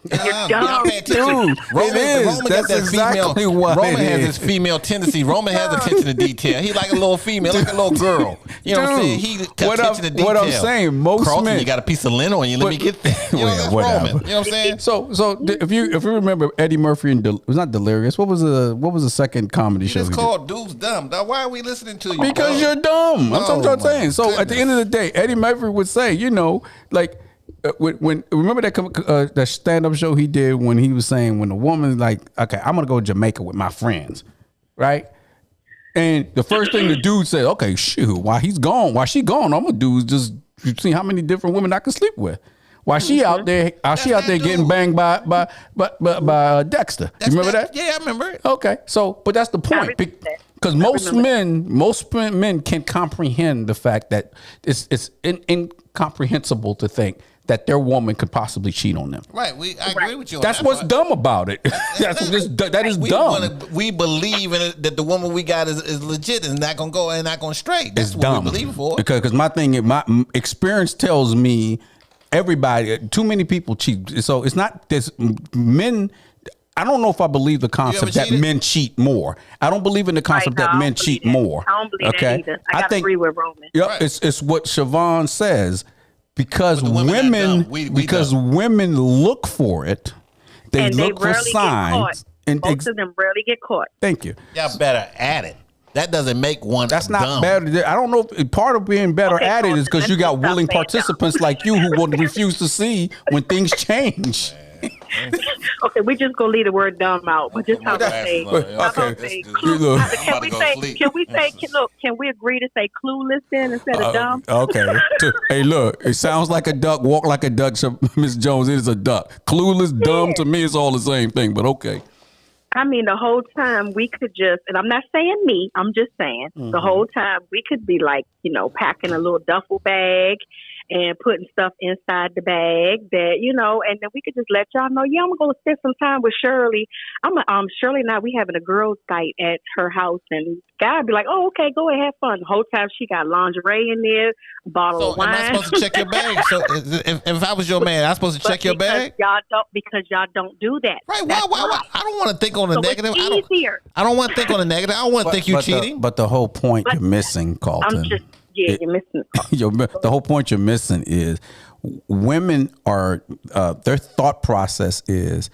dumb. Dude, it is. That's exactly what Roman it has is. his female tendency. Roman has attention to detail. He like a little female, like a little girl. You know what I'm saying? He attention to detail. What I'm saying, most Carlton, men. you got a piece of lint on you. Let me get that. You know, that's whatever. Roman. You know what I'm saying? So if you remember Eddie Murphy and it was not Delirious. What was the second comedy show? It's called Dude's Dumb. Now, why are we listening to you? Because dog? you're dumb. That's what I'm saying. So at the goodness. end of the day, Eddie Murphy would say, you know, like when remember that stand up show he did when he was saying when a woman's like, okay, I'm gonna go to Jamaica with my friends, right? And the first thing the dude said, okay, shoot, while she gone, I'm gonna do is just see how many different women I can sleep with. While she out there, getting banged by Dexter. You remember that? Yeah, I remember it. Okay, so but that's the point because most men can't comprehend the fact that it's incomprehensible to think that their woman could possibly cheat on them. Right, I agree with you. On That's that what's part. dumb about it. That is dumb. We believe in it, that the woman we got is legit and not gonna go and not gonna stray. That's It's what dumb we believe for. because my experience tells me too many people cheat. So it's not this men. I don't know if I believe the concept that cheated? men cheat more. I don't believe in the concept Right, no, that I men don't cheat believe that. more. I don't believe that either. I gotta agree with Roman. Yep, Right. it's what Siobhan says. because But the women women that don't, we because don't. women look for it. They and look they for rarely get caught. signs. And Most of them rarely get caught. thank you. Y'all better at it. That doesn't make one. That's not dumb. better. I don't know if part of being better Okay, at it so is because let's you got stop willing saying participants like you who will refuse to see when things change. Okay, we just gonna leave the word dumb out, but just how to That's say. fine. how to Okay. say You look- I'm Can about we to go say? sleep. Can we say? Can we agree to say clueless then instead of dumb? Okay. Hey, look, it sounds like a duck, walk like a duck. So, Miss Jones, it is a duck. Clueless, dumb, to me, it's all the same thing, but okay. I mean, the whole time we could just, and I'm not saying me, I'm just saying the whole time we could be like, packing a little duffel bag and putting stuff inside the bag that, and then we could just let y'all know, I'm going to spend some time with Shirley. Shirley and I, we having a girls' night at her house, and guy would be like, oh, okay, go ahead, have fun. The whole time she got lingerie in there, a bottle So of wine. am I supposed to check your bag? So if I was your man, I'm supposed to check your bag? Because y'all don't do that. Right? That's Why? I don't want to think on the So negative. it's easier. I don't want to think on the negative. I don't want to think you cheating. But the whole point you're missing, Carlton. You're missing it. The whole point you're missing is women are their thought process is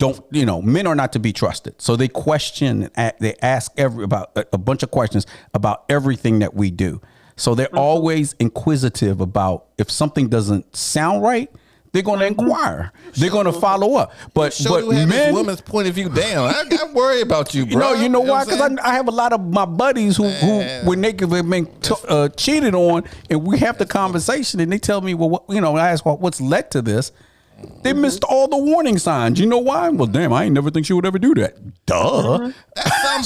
men are not to be trusted, so they question, they ask about a bunch of questions about everything that we do, so they're always inquisitive about if something doesn't sound right. They're going to inquire. They're going to follow up. But you have this woman's point of view down. I worry about you, bro. you know why? Because I have a lot of my buddies who when they have been cheated on, and we have the conversation, and they tell me, well, I ask, well, what's led to this? They missed all the warning signs. You know why? Well, damn, I ain't never think she would ever do that. Duh.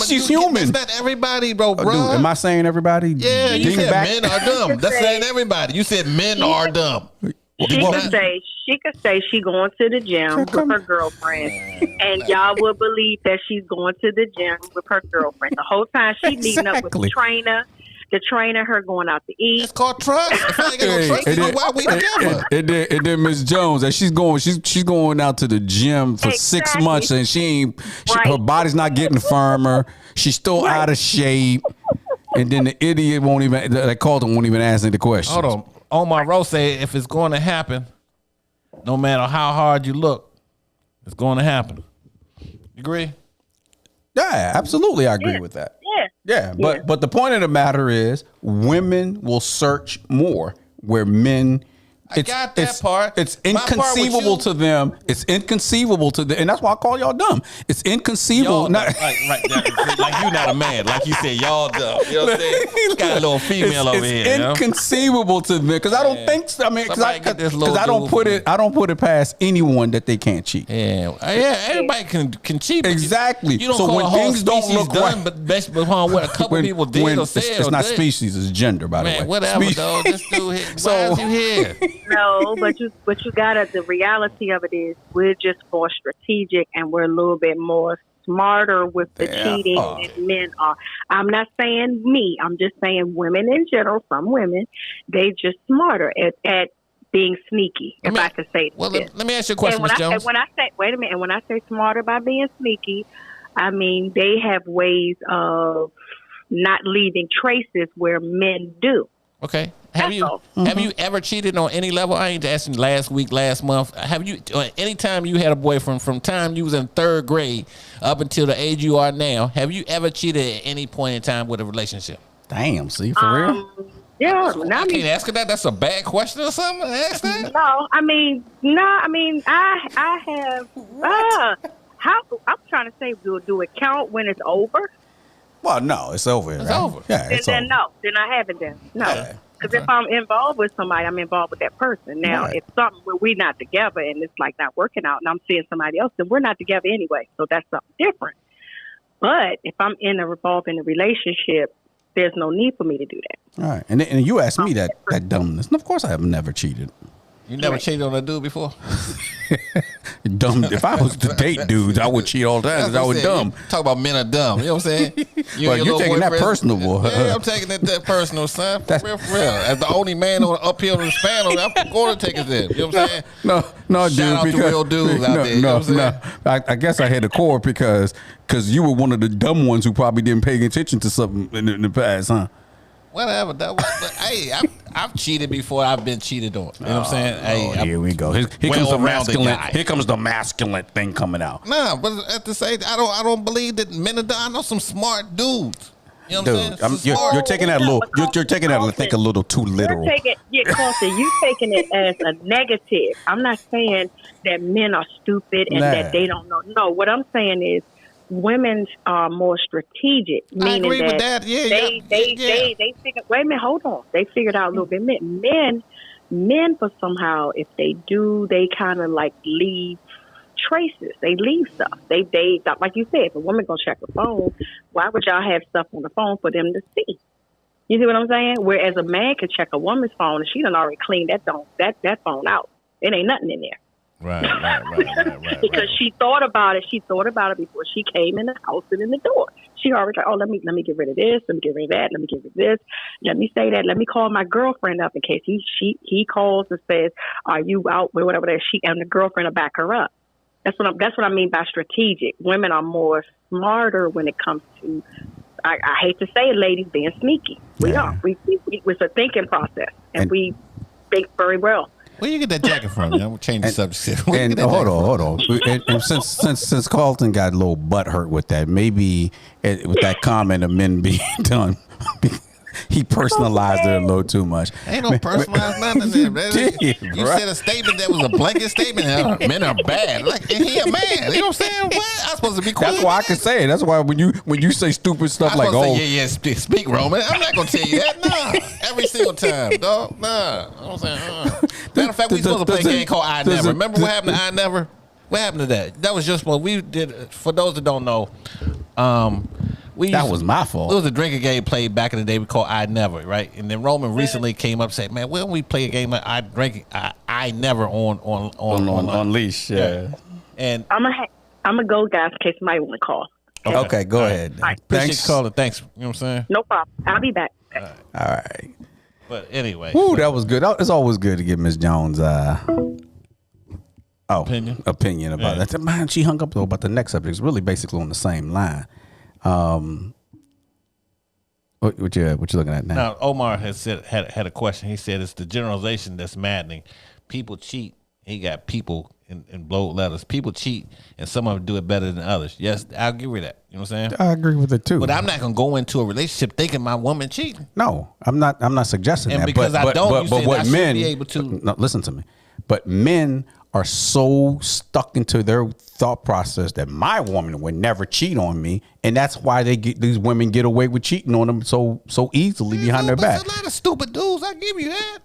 She's human. That's not everybody, bro. Dude, am I saying everybody? Yeah, you said Dingbat? men are dumb. That's saying everybody. You said men are dumb. She could say she going to the gym with her girlfriend, and y'all would believe that she's going to the gym with her girlfriend. The whole time she's meeting up with the trainer, her going out to eat. It's called trust. If I ain't got no trust, then why we together? And then Miss Jones, and she's going out to the gym for 6 months, and her body's not getting firmer. She's still out of shape, and then the idiot that called him won't even answer the question. Hold on. Omar Rose said if it's going to happen, no matter how hard you look, it's going to happen. You agree? Yeah, absolutely. I agree with that. Yeah. But the point of the matter is women will search more where men. I got that part. It's inconceivable to them. It's inconceivable to them. And that's why I call y'all dumb. It's inconceivable. Like you not a man. Like you said, y'all dumb. You know what I'm saying? Got a little female over here. It's inconceivable to them because I don't think. Because I don't put it. I don't put it past anyone that they can't cheat. Yeah. Everybody can cheat. Exactly. You don't so call when a whole things don't look done, right, but based upon what a couple people did or said. It's not species. It's gender. By the way. Man, whatever, though. This dude here. Why is you here? No, but you gotta. The reality of it is, we're just more strategic and we're a little bit more smarter with the cheating than men are. I'm not saying me. I'm just saying women in general. Some women, they just smarter at being sneaky. If I could say well, this. let me ask you a question, Ms. Jones. When I say, wait a minute, and when I say smarter by being sneaky, I mean they have ways of not leaving traces where men do. Okay. Have you ever cheated on any level? I ain't asking last week, last month. Have you, anytime you had a boyfriend from time you was in 3rd grade up until the age you are now, have you ever cheated at any point in time with a relationship? Damn, see, for real? Yeah. I can't ask that. That's a bad question or something. Ask that. No, I have. How I'm trying to say, do it count when it's over? Well, no, it's over. It's over. Yeah, it's over. Then I haven't done. No. Because if I'm involved with somebody, I'm involved with that person. Now, if something where we're not together and it's like not working out and I'm seeing somebody else, then we're not together anyway. So that's something different. But if I'm involved in a relationship, there's no need for me to do that. All right. And you asked me that dumbness. And of course I have never cheated. You never cheated on a dude before? Dumb. If I was to date dudes, I would cheat all the time because I was dumb. Talk about men are dumb. You know what I'm saying? You're taking that personal, boy. Yeah, I'm taking that personal, son. For real. As the only man up here on the panel, I'm going to take it there. You know what I'm saying? No, Shout dude. out to real dudes out there. You know what I'm saying? I guess I hit a chord because you were one of the dumb ones who probably didn't pay attention to something in the past, huh? whatever. That was, but, hey, I've cheated before. I've been cheated on. You know what I'm saying? Hey, Here we go. Here comes the masculine. Here comes the masculine thing coming out. Nah, but at the same, I don't believe that men are done. I know some smart dudes. You know what I'm saying? You're taking that you're taking that, I think, a little too literal. You're taking it as a negative. I'm not saying that men are stupid and that they don't know. No, what I'm saying is women are more strategic. I agree with that. Yeah, they figured. Wait a minute, hold on. They figured out a little bit. Men for somehow, if they do, they kind of like leave traces. They leave stuff. They like you said, if a woman gonna check the phone, why would y'all have stuff on the phone for them to see? You see what I'm saying? Whereas a man could check a woman's phone and she done already cleaned that phone out. It ain't nothing in there. Right. Because she thought about it. She thought about it before she came in the house and in the door. She already like, oh, let me get rid of this. Let me get rid of that. Let me get rid of this. Let me say that. Let me call my girlfriend up in case he calls and says, "Are you out?" Or whatever that and the girlfriend will back her up. That's what I mean by strategic. Women are more smarter when it comes to. I hate to say it, ladies, being sneaky. We are. It's a thinking process, and we think very well. Where you get that jacket from? I'm gonna change the subject. And hold on. And since Carlton got a little butthurt with that, maybe with that comment of men being done, he personalized it a little too much. Ain't no personalized nothing there. You said a statement that was a blanket statement. Men are bad. Like, and he a man. You know what I'm saying? What? I'm supposed to be cool. That's why I can say it. That's why when you say stupid stuff like, speak, Roman. I'm not gonna tell you that. Nah, every single time, dog. Nah. You know what I'm saying? Matter of fact, we supposed to play a game called I Never. Remember what happened to I Never? What happened to that? That was just what we did. For those that don't know, that was my fault. It was a drinking game played back in the day we called I Never, right? And then Roman recently came up and said, "Man, why don't we play a game like I Never on Leash?" Yeah. And I'm gonna go, guys, in case somebody want to call. Okay, go ahead. Right. Appreciate you calling. Thanks. You know what I'm saying? No problem. I'll be back. All right. But anyway, that was good. It's always good to get Miss Jones' opinion about that. Man, she hung up though about the next subject. It's really basically on the same line. What you looking at now? Now Omar had a question. He said it's the generalization that's maddening. People cheat. He got people in bold letters. People cheat, and some of them do it better than others. Yes, I agree with that. You know what I'm saying? I agree with it too. But I'm not gonna go into a relationship thinking my woman cheating. No, I'm not suggesting and that. Because I don't. But what men be able to? No, listen to me. But men are so stuck into their thought process that my woman would never cheat on me, and that's why these women get away with cheating on them so easily behind their back. There's a lot of stupid dudes. I give you that.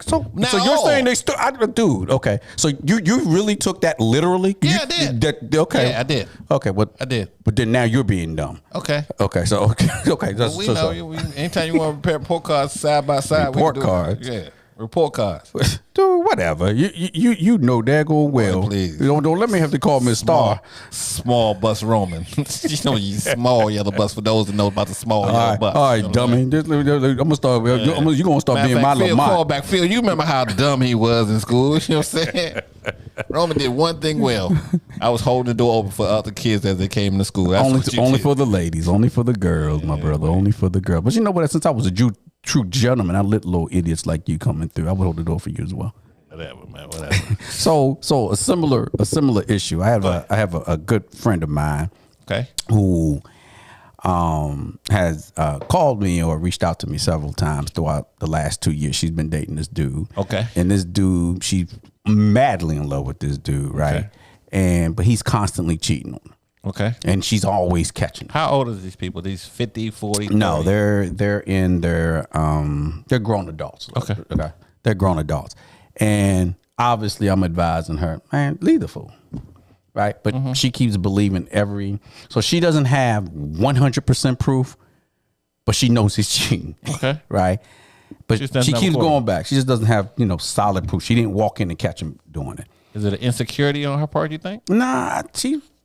So you're saying dude? Okay, so you really took that literally? Yeah, I did. Okay, yeah, I did. Okay, I did. But then now you're being dumb. Okay. So Well, we know. Anytime you want to prepare report cards side by side, report cards. Yeah. Report cards. Dude, whatever. You know daggone well. Please. Don't let me have to call Miss Star. Small bus Roman. You know, you small yellow bus for those that know about the small yellow bus. All right, dummy. I'm gonna start. You're gonna start being my little call back. Phil, you remember how dumb he was in school? You know what I'm saying? Roman did one thing well. I was holding the door open for other kids as they came into school. That's only for the ladies, only for the girls, my brother, only for the girls. But you know what? Since I was a true gentleman, I let little idiots like you coming through. I would hold the door for you as well. Whatever, man. Whatever. So a similar issue. I have a good friend of mine. Okay. Who has called me or reached out to me several times throughout the last 2 years. She's been dating this dude. Okay. And this dude, she's madly in love with this dude, right? Okay. But he's constantly cheating on her. Okay. And she's always catching her. How old are these people? These 50, 40? 30? No, they're in their they're grown adults. Okay. They're grown adults. And obviously I'm advising her, man, leave the fool. Right? But she keeps believing so she doesn't have 100% proof, but she knows he's cheating. Okay. Right? But she keeps going back. She just doesn't have, solid proof. She didn't walk in and catch him doing it. Is it an insecurity on her part, you think? Nah,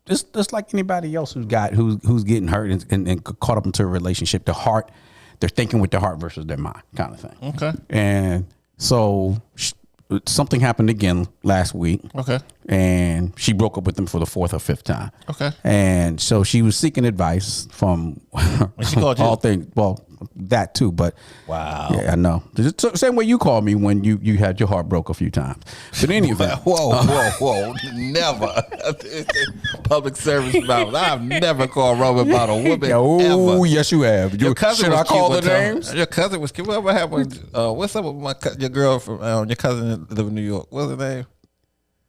it's just like anybody else who's getting hurt and caught up into a relationship. They're thinking with their heart versus their mind, kind of thing. Okay. And so something happened again last week. Okay. And she broke up with him for the 4th or 5th time. Okay. And so she was seeking advice from she called you? all things. Well, that too. But Wow. yeah, I know. Same way you called me when you had your heart broke a few times. But in any event, Whoa. Never. Public service about. I've never called Robert about a woman. oh ever. yes, you have. Your cousin Should was I call the cute one time. names? Your cousin was cute. What happened? What's up with your girl from your cousin that live in New York? What's her name?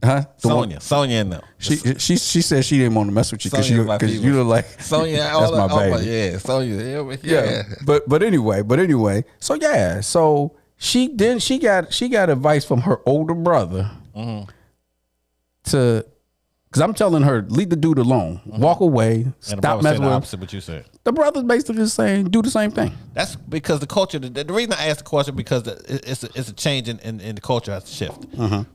Huh? Sonia and them. She said she didn't want to mess with you because Sonya you look like Sonia. That's my baby. Yeah, Sonia. Yeah. But anyway. So yeah. So she got advice from her older brother to, because I'm telling her, leave the dude alone, walk away, stop messing with him. Opposite what you said. The brother's basically saying do the same thing. That's because the culture. The reason I asked the question because it's a change in the culture has to shift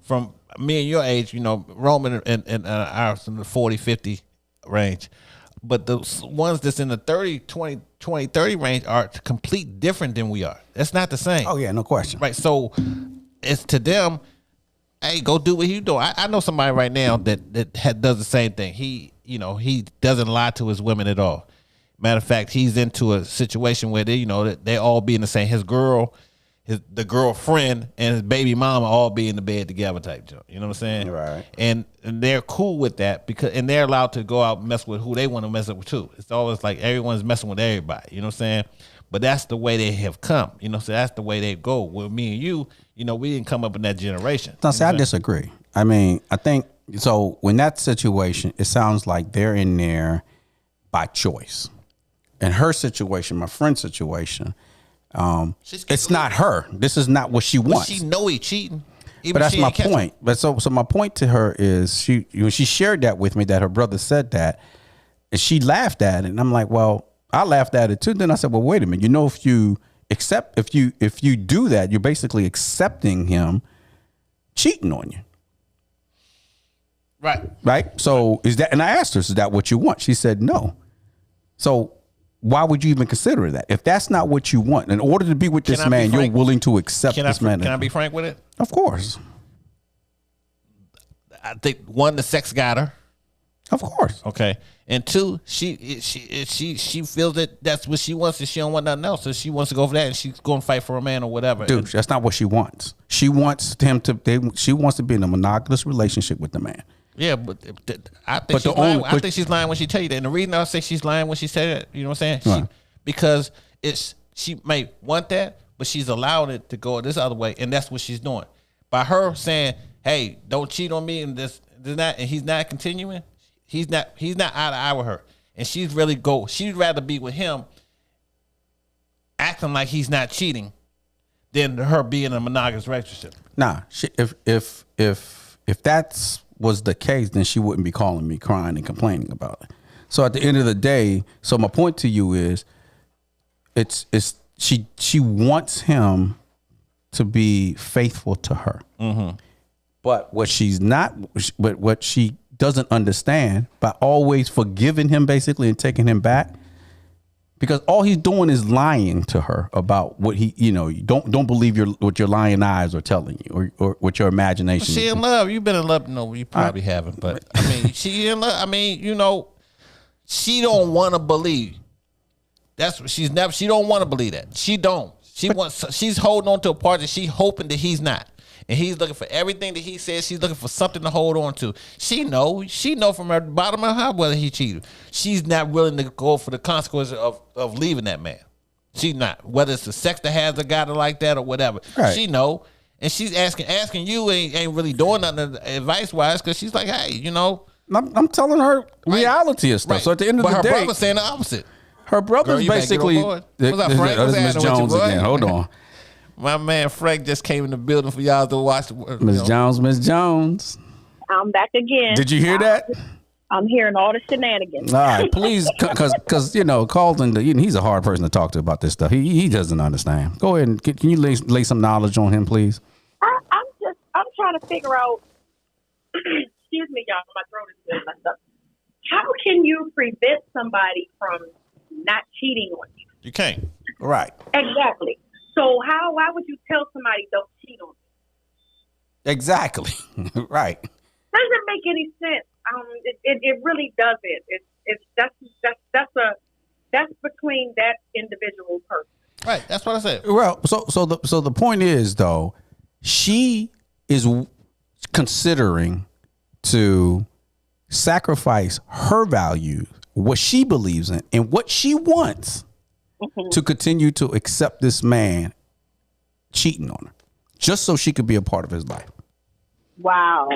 from me and your age. You know, Roman and ours in the 40, 50 range, but the ones that's in the 30, 20, 30 range are complete different than we are. That's not the same. Oh yeah, no question. Right. So it's to them. Hey, go do what you do. I know somebody right now that does the same thing. He doesn't lie to his women at all. Matter of fact, he's into a situation where they all be in the same. The girlfriend and his baby mama all be in the bed together type job. You know what I'm saying? Right. And they're cool with that and they're allowed to go out and mess with who they want to mess with too. It's always like everyone's messing with everybody. You know what I'm saying? But that's the way they have come. So that's the way they go. With me and you, we didn't come up in that generation. No, see, I disagree. I mean, I think so. When that situation, it sounds like they're in there by choice. In her situation, my friend's situation, it's not her. This is not what she wants. She know he cheating. But that's my point. But so my point to her is she shared that with me, that her brother said that, and she laughed at it. And I'm like, well, I laughed at it too. Then I said, well, wait a minute. If you do that, you're basically accepting him cheating on you. Right. So is that? And I asked her, is that what you want? She said no. So why would you even consider that? If that's not what you want, in order to be with this man, you're willing to accept this man. Can I be frank with it? Of course. I think one, the sex got her. Of course. Okay. And two, she feels that that's what she wants and she don't want nothing else. So she wants to go for that and she's going to fight for a man or whatever. Dude, that's not what she wants. She wants him to. She wants to be in a monogamous relationship with the man. Yeah, but I think she's lying. I think she's lying when she tell you that. And the reason I say she's lying when she said it, you know what I'm saying? Right. Because she may want that, but she's allowing it to go this other way, and that's what she's doing. By her saying, "Hey, don't cheat on me," and this not, and he's not continuing. He's not eye to eye with her, and she'd rather be with him, acting like he's not cheating, than her being in a monogamous relationship. Nah, if that's was the case, then she wouldn't be calling me crying and complaining about it. So at the end of the day, so my point to you is, she wants him to be faithful to her, but what she doesn't understand, by always forgiving him basically and taking him back, because all he's doing is lying to her about what he, don't believe what your lying eyes are telling you or what your imagination. She in love. You've been in love. No, you probably haven't. But I mean, she in love. I mean, she don't want to believe. That's what she don't want to believe that. She don't. She's holding on to a part that she hoping that he's not. And he's looking for everything that he says. She's looking for something to hold on to. She know from her bottom of her heart whether he cheated. She's not willing to go for the consequences of leaving that man. She's not. Whether it's the sex that has a guy like that or whatever. Right. She know. And she's asking you ain't really doing nothing advice wise because she's like, hey, I'm telling her reality and stuff. Right. So at the end of the day, her brother's saying the opposite. Her brother's basically. What's up, Frank? What's Miss happening with Jones you, boy? again. Hold on. My man Frank just came in the building for y'all to watch. Miss Jones. I'm back again. Did you hear that? I'm hearing all the shenanigans. All right, please, because Carlton, he's a hard person to talk to about this stuff. He doesn't understand. Go ahead and can you lay some knowledge on him, please? I'm trying to figure out. Excuse me, y'all. My throat is really messed up. How can you prevent somebody from not cheating on you? You can't. Right. Exactly. So why would you tell somebody don't cheat on you? Exactly. Right. Doesn't make any sense. It really doesn't. That's between that individual person. Right. That's what I said. Well, so the point is though, she is considering to sacrifice her values, what she believes in, and what she wants to continue to accept this man cheating on her, just so she could be a part of his life. Wow.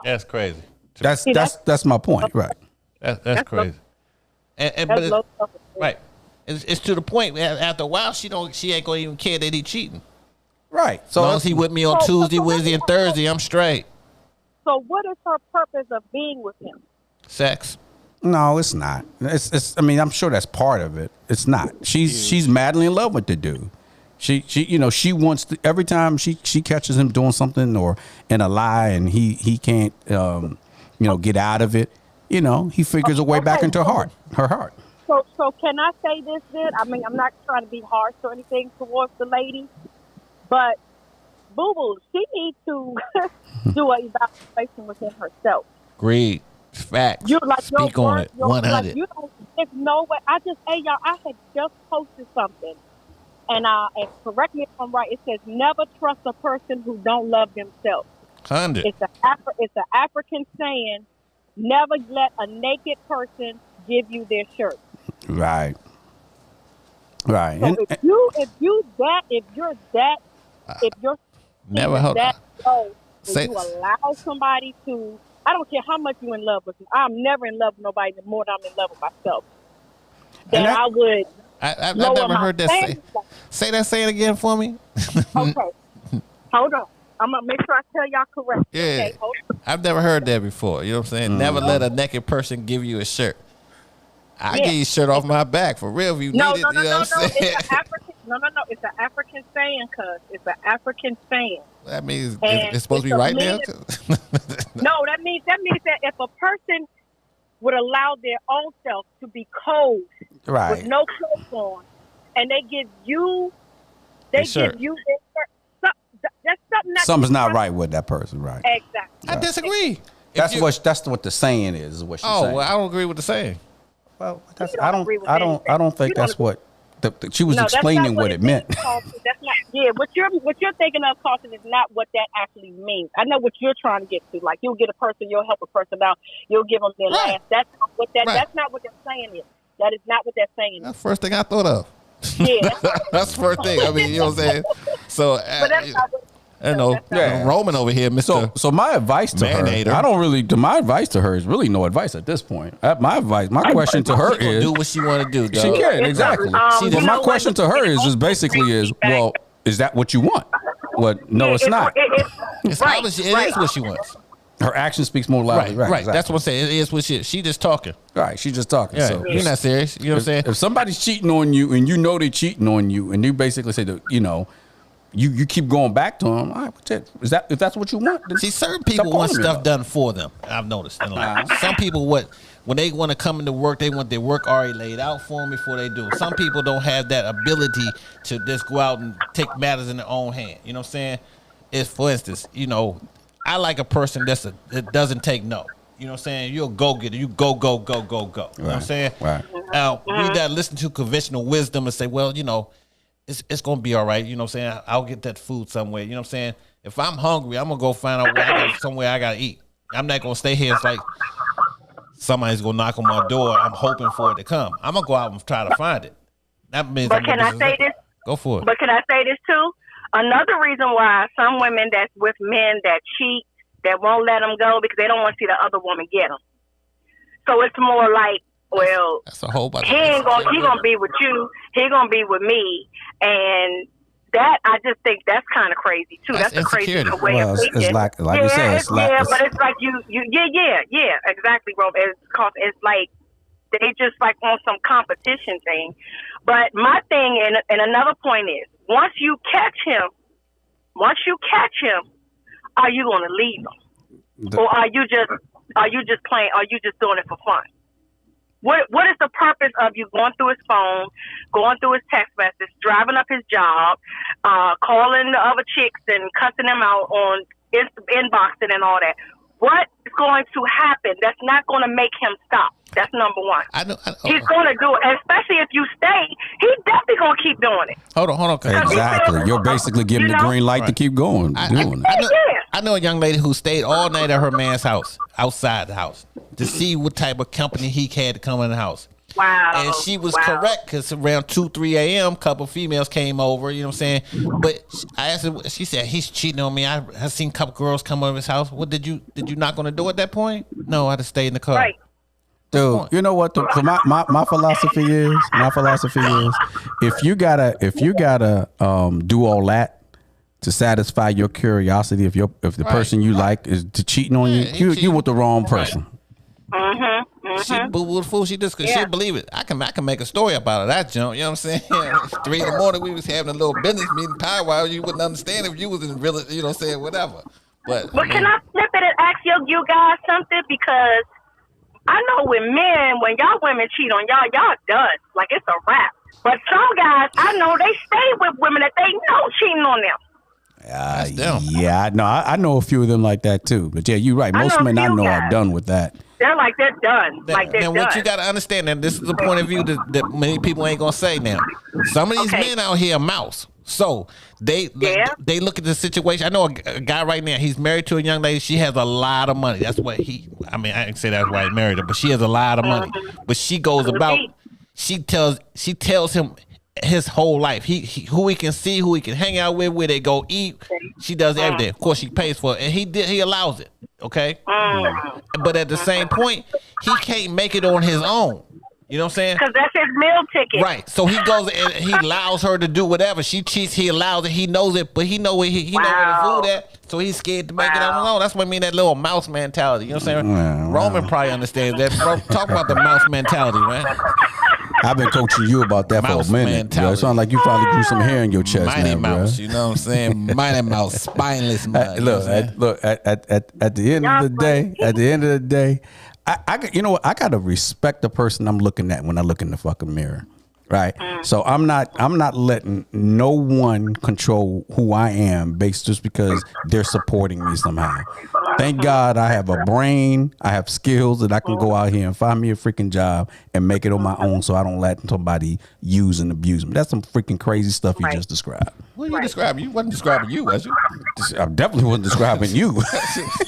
That's crazy. That's my point, right? That's crazy. But right, it's to the point where after a while she ain't gonna even care that he cheating. Right. So as long as he with me on Tuesday, Wednesday, and Thursday, I'm straight. So what is her purpose of being with him? Sex. No, it's not. It's. I mean, I'm sure that's part of it. It's not. She's madly in love with the dude. She wants to, every time she catches him doing something or in a lie and he can't get out of it. He figures a way back into her heart. So can I say this then? I mean, I'm not trying to be harsh or anything towards the lady, but Boo Boo, she needs to do an evaluation within herself. Agreed. Fact. Speak on it. 100. Like, there's no way. Y'all, I had just posted something, and correct me if I'm right. It says never trust a person who don't love themselves. 100. It's an African saying. Never let a naked person give you their shirt. Right. Right. So if you're never hold that low, Say, you allow somebody to. I don't care how much you're in love with me. I'm never in love with nobody more than I'm in love with myself. I would. I've never heard that. Say that saying again for me. Okay. Hold on. I'm going to make sure I tell y'all correctly. Yeah. Okay, hold on. I've never heard that before. You know what I'm saying? Never let a naked person give you a shirt. I give you a shirt off my back for real if you need it. You know what I'm saying? It's an African saying, cuz. It's an African saying. That means it's supposed to be right now? No, that means that if a person would allow their own self to be cold with no clothes on, and they give you their shirt. That's something something's not right with that person, right? Exactly. I disagree. That's what the saying is what she's saying. Oh, well, I don't agree with the saying. Well, I don't think that's what she was explaining what it meant. That's not, what you're thinking of, Carson, is not what that actually means. I know what you're trying to get to. Like, you'll get a person, you'll help a person out, you'll give them their last. That's not what that's not what they're saying is. That is not what they're saying is. That's the first thing I thought of. Yeah, that's the first thing. I mean, you know what I'm saying? So, but that's not what I know. Roman over here, Mr. So my advice to her, my advice to her is really no advice at this point. My question to her is, do what she want to do. Dog. She can, exactly. My question to her is basically, well, is that what you want? No, it's not. It's obviously it is what she wants. Her action speaks more loudly. Right. Exactly. That's what I'm saying. It is what she just talking. Right. She's just talking. Yeah. So you're not serious. You know what I'm saying? If somebody's cheating on you and you know they're cheating on you, and you basically say that, you keep going back to them. All right, if that's what you want. See, certain people want stuff done for them. I've noticed in life. Some people when they want to come into work, they want their work already laid out for them before they do. Some people don't have that ability to just go out and take matters in their own hand. You know what I'm saying? It's, for instance, I like a person that doesn't take no. You know what I'm saying? You're a go-getter. You go. You know what I'm saying? Right. Now, we got to listen to conventional wisdom and say, well, it's going to be all right. You know what I'm saying? I'll get that food somewhere. You know what I'm saying? If I'm hungry, I'm going to go find out somewhere I got to eat. I'm not going to stay here. It's like somebody's going to knock on my door. I'm hoping for it to come. I'm going to go out and try to find it. That means. But can I say this? Go for it. But can I say this too? Another reason why some women that's with men that cheat, that won't let them go because they don't want to see the other woman get them. So it's more like, well, that's a whole bunch. He gonna be with you. He gonna be with me, and that I just think that's kind of crazy too. That's a crazy way of thinking. It's like you said, but it's like you, exactly, Rob. It's like they just like on some competition thing. But my thing, and another point is, once you catch him, are you gonna leave him, or are you just playing? Are you just doing it for fun? What is the purpose of you going through his phone, going through his text message, driving up his job, calling the other chicks and cussing them out on inboxing and all that? what is going to happen that's not going to make him stop. That's number one. I know. He's going to do it, especially if you stay. He's definitely going to keep doing it. Hold on. Exactly. You're basically giving the green light to keep going. Doing it. I know a young lady who stayed all night at her man's house, outside the house, to see what type of company he had to come in the house. Wow. And she was correct, because around 2-3 a.m., a couple females came over, you know what I'm saying? But I asked her, she said, he's cheating on me. I seen a couple girls come over his house. What, did you knock on the door at that point? No, I had to stay in the car. Right. Dude, you know what? My philosophy is, if you gotta do all that to satisfy your curiosity, if the person you like is cheating on you with the wrong person. She boo-boo the fool. She just, cause she believe it. I can make a story about that junk. You know what I'm saying? 3 in the morning, we was having a little business meeting, powwow. You wouldn't understand if you was in real, you know, saying whatever. But can I flip it and ask you guys something? Because I know with men, when y'all women cheat on y'all done. Like, it's a wrap. But some guys, I know they stay with women that they know cheating on them. Yeah, I know a few of them like that too. But yeah, you're right. Most men I know are done with that. They're done. Now, what you got to understand, and this is the point of view that many people ain't gonna say now. Some of these men out here are mouse. So they look at the situation. I know a guy right now. He's married to a young lady. She has a lot of money. That's what I didn't say that's why he married her, but she has a lot of money. But she goes about. She tells him his whole life. Who he can see, who he can hang out with, where they go eat. She does everything. Of course, she pays for it, and he allows it. Okay, but at the same point, he can't make it on his own. You know what I'm saying? Because that's his meal ticket. Right. So he goes and he allows her to do whatever. She cheats. He allows it. He knows it, but he know where he know where the food at. So he's scared to make it on his own. That's what I mean, that little mouse mentality. You know what I'm saying? Roman probably understands that. Bro, talk about the mouse mentality, man. I've been coaching you about that mouse for a minute. It sounds like you finally grew some hair in your chest. Mighty now, mouse, bro. you know what I'm saying? Mighty mouse, spineless mud. At the end of the day, I you know what? I gotta respect the person I'm looking at when I look in the fucking mirror, right? So I'm not letting no one control who I am based just because they're supporting me somehow. Thank God I have a brain, I have skills that I can go out here and find me a freaking job and make it on my own, so I don't let somebody use and abuse me. That's some freaking crazy stuff you just described. What you describing? You wasn't describing you, was you? I definitely wasn't describing you.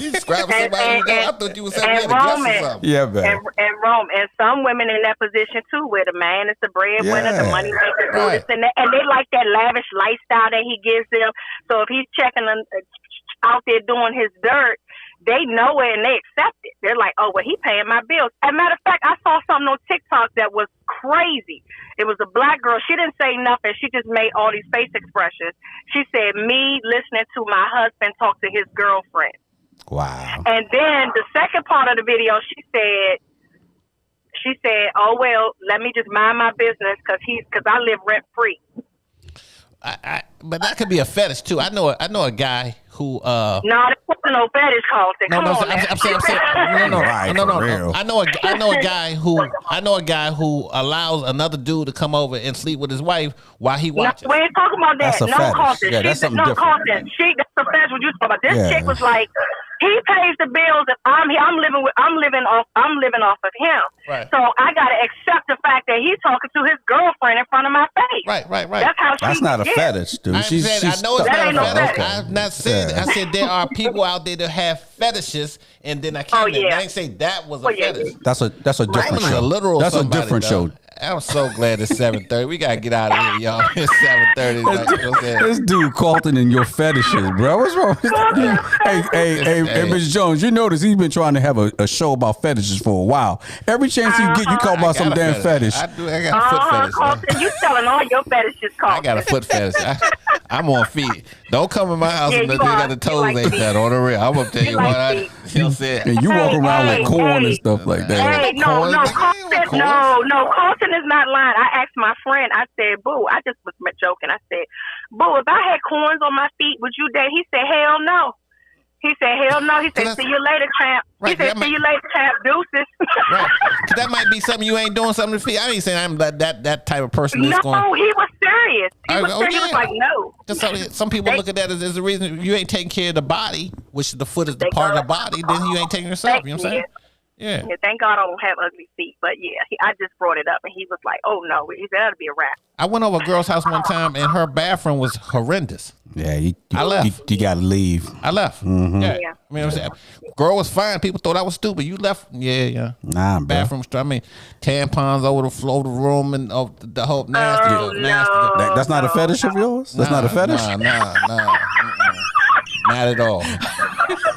You describing somebody. I thought you was saying something. Yeah, man. And Rome, and some women in that position too, where the man is the breadwinner, the money maker, this and that, and they like that lavish lifestyle that he gives them. So if he's checking them out there doing his dirt, they know it and they accept it. They're like, oh, well, he paying my bills. As a matter of fact, I saw something on TikTok that was crazy. It was a black girl. She didn't say nothing. She just made all these face expressions. She said, me listening to my husband talk to his girlfriend. Wow. And then the second part of the video, she said, oh, well, let me just mind my business because I live rent free. But that could be a fetish too. I know a guy who no, there wasn't no fetish, Carlton. I'm saying no. I know a guy who allows another dude to come over and sleep with his wife while he watches. No, we ain't talking about that. That's a fetish. Carlton. Yeah, that's something different. Carlton. That's the fetish what you talking about. This chick was like, he pays the bills and I'm living off of him. Right. So I gotta accept the fact that he's talking to his girlfriend in front of my face. Right. That's how That's not a fetish, dude. I know it's not a fetish. Okay. I'm not saying. I said there are people out there that have fetishes, and then I can't. I ain't say that was a fetish. That's a different show. That's a different show. I'm so glad it's 7:30. We gotta get out of here, y'all. It's 7:30. Like, you know what I'm saying? This dude Carlton and your fetishes, bro. What's wrong with you? Hey, Ms. Jones, you notice he's been trying to have a show about fetishes for a while. Every chance you get, you call about some damn fetish. I got a foot fetish. Carlton, you telling all your fetishes, Carlton. I got a foot fetish. I'm on feet. Don't come in my house and you got the toes like that on the real. I'm gonna tell you what you know what I'm saying. And you walk around with corn and stuff like that. Hey, no, Carlton is not lying. I asked my friend, I said, boo, I just was joking. I said, boo, if I had corns on my feet, would you dare? He said, hell no. He said, hell no. He said, see you later, champ. Right, he said, see you later, champ. Deuces. Right. That might be something you ain't doing something to feet. I ain't saying I'm that type of person. No, he was serious. serious. He was, he was like, no. Because some people look at that as the reason you ain't taking care of the body, which the foot is the part of the body, then you ain't taking yourself. You know what I'm saying? Yeah. Thank God I don't have ugly feet. But yeah, I just brought it up and he was like, oh no, he said that'll be a wrap. I went over a girl's house one time and her bathroom was horrendous. Yeah, I left. You got to leave. I left. Mm-hmm. Yeah. I mean, I'm saying, girl was fine. People thought I was stupid. You left. Yeah. Nah, bro. Bathroom. I mean, tampons over the floor of the room and the whole nasty. No, That's not a fetish of yours? That's not a fetish? Nah. Not at all.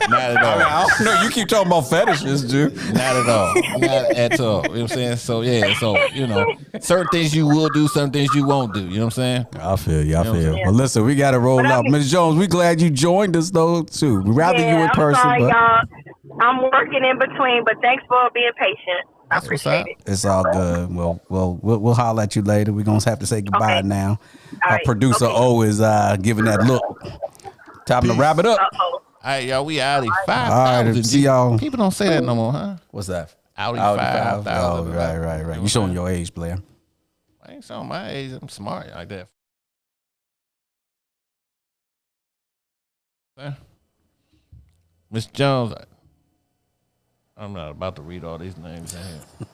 Not at all. I don't know. You keep talking about fetishes, dude. Not at all. Not at all. You know what I'm saying? So, yeah. So, certain things you will do, certain things you won't do. You know what I'm saying? I feel you. Well, listen, we got to roll up. Ms. Jones, we glad you joined us, though, too. We'd rather you in person. I'm sorry, y'all. I'm working in between, but thanks for being patient. I appreciate it. It's all good. We'll holler at you later. We're going to have to say goodbye now. Our producer O is giving that look. Time to wrap it up. Uh-oh. All right, y'all. We out of 5,000. All right, see y'all. People don't say that no more, huh? What's that? Audi 5,000. Oh, right. You showing your age, Blair. I ain't showing my age. I'm smart like that. Miss Jones, I'm not about to read all these names in here.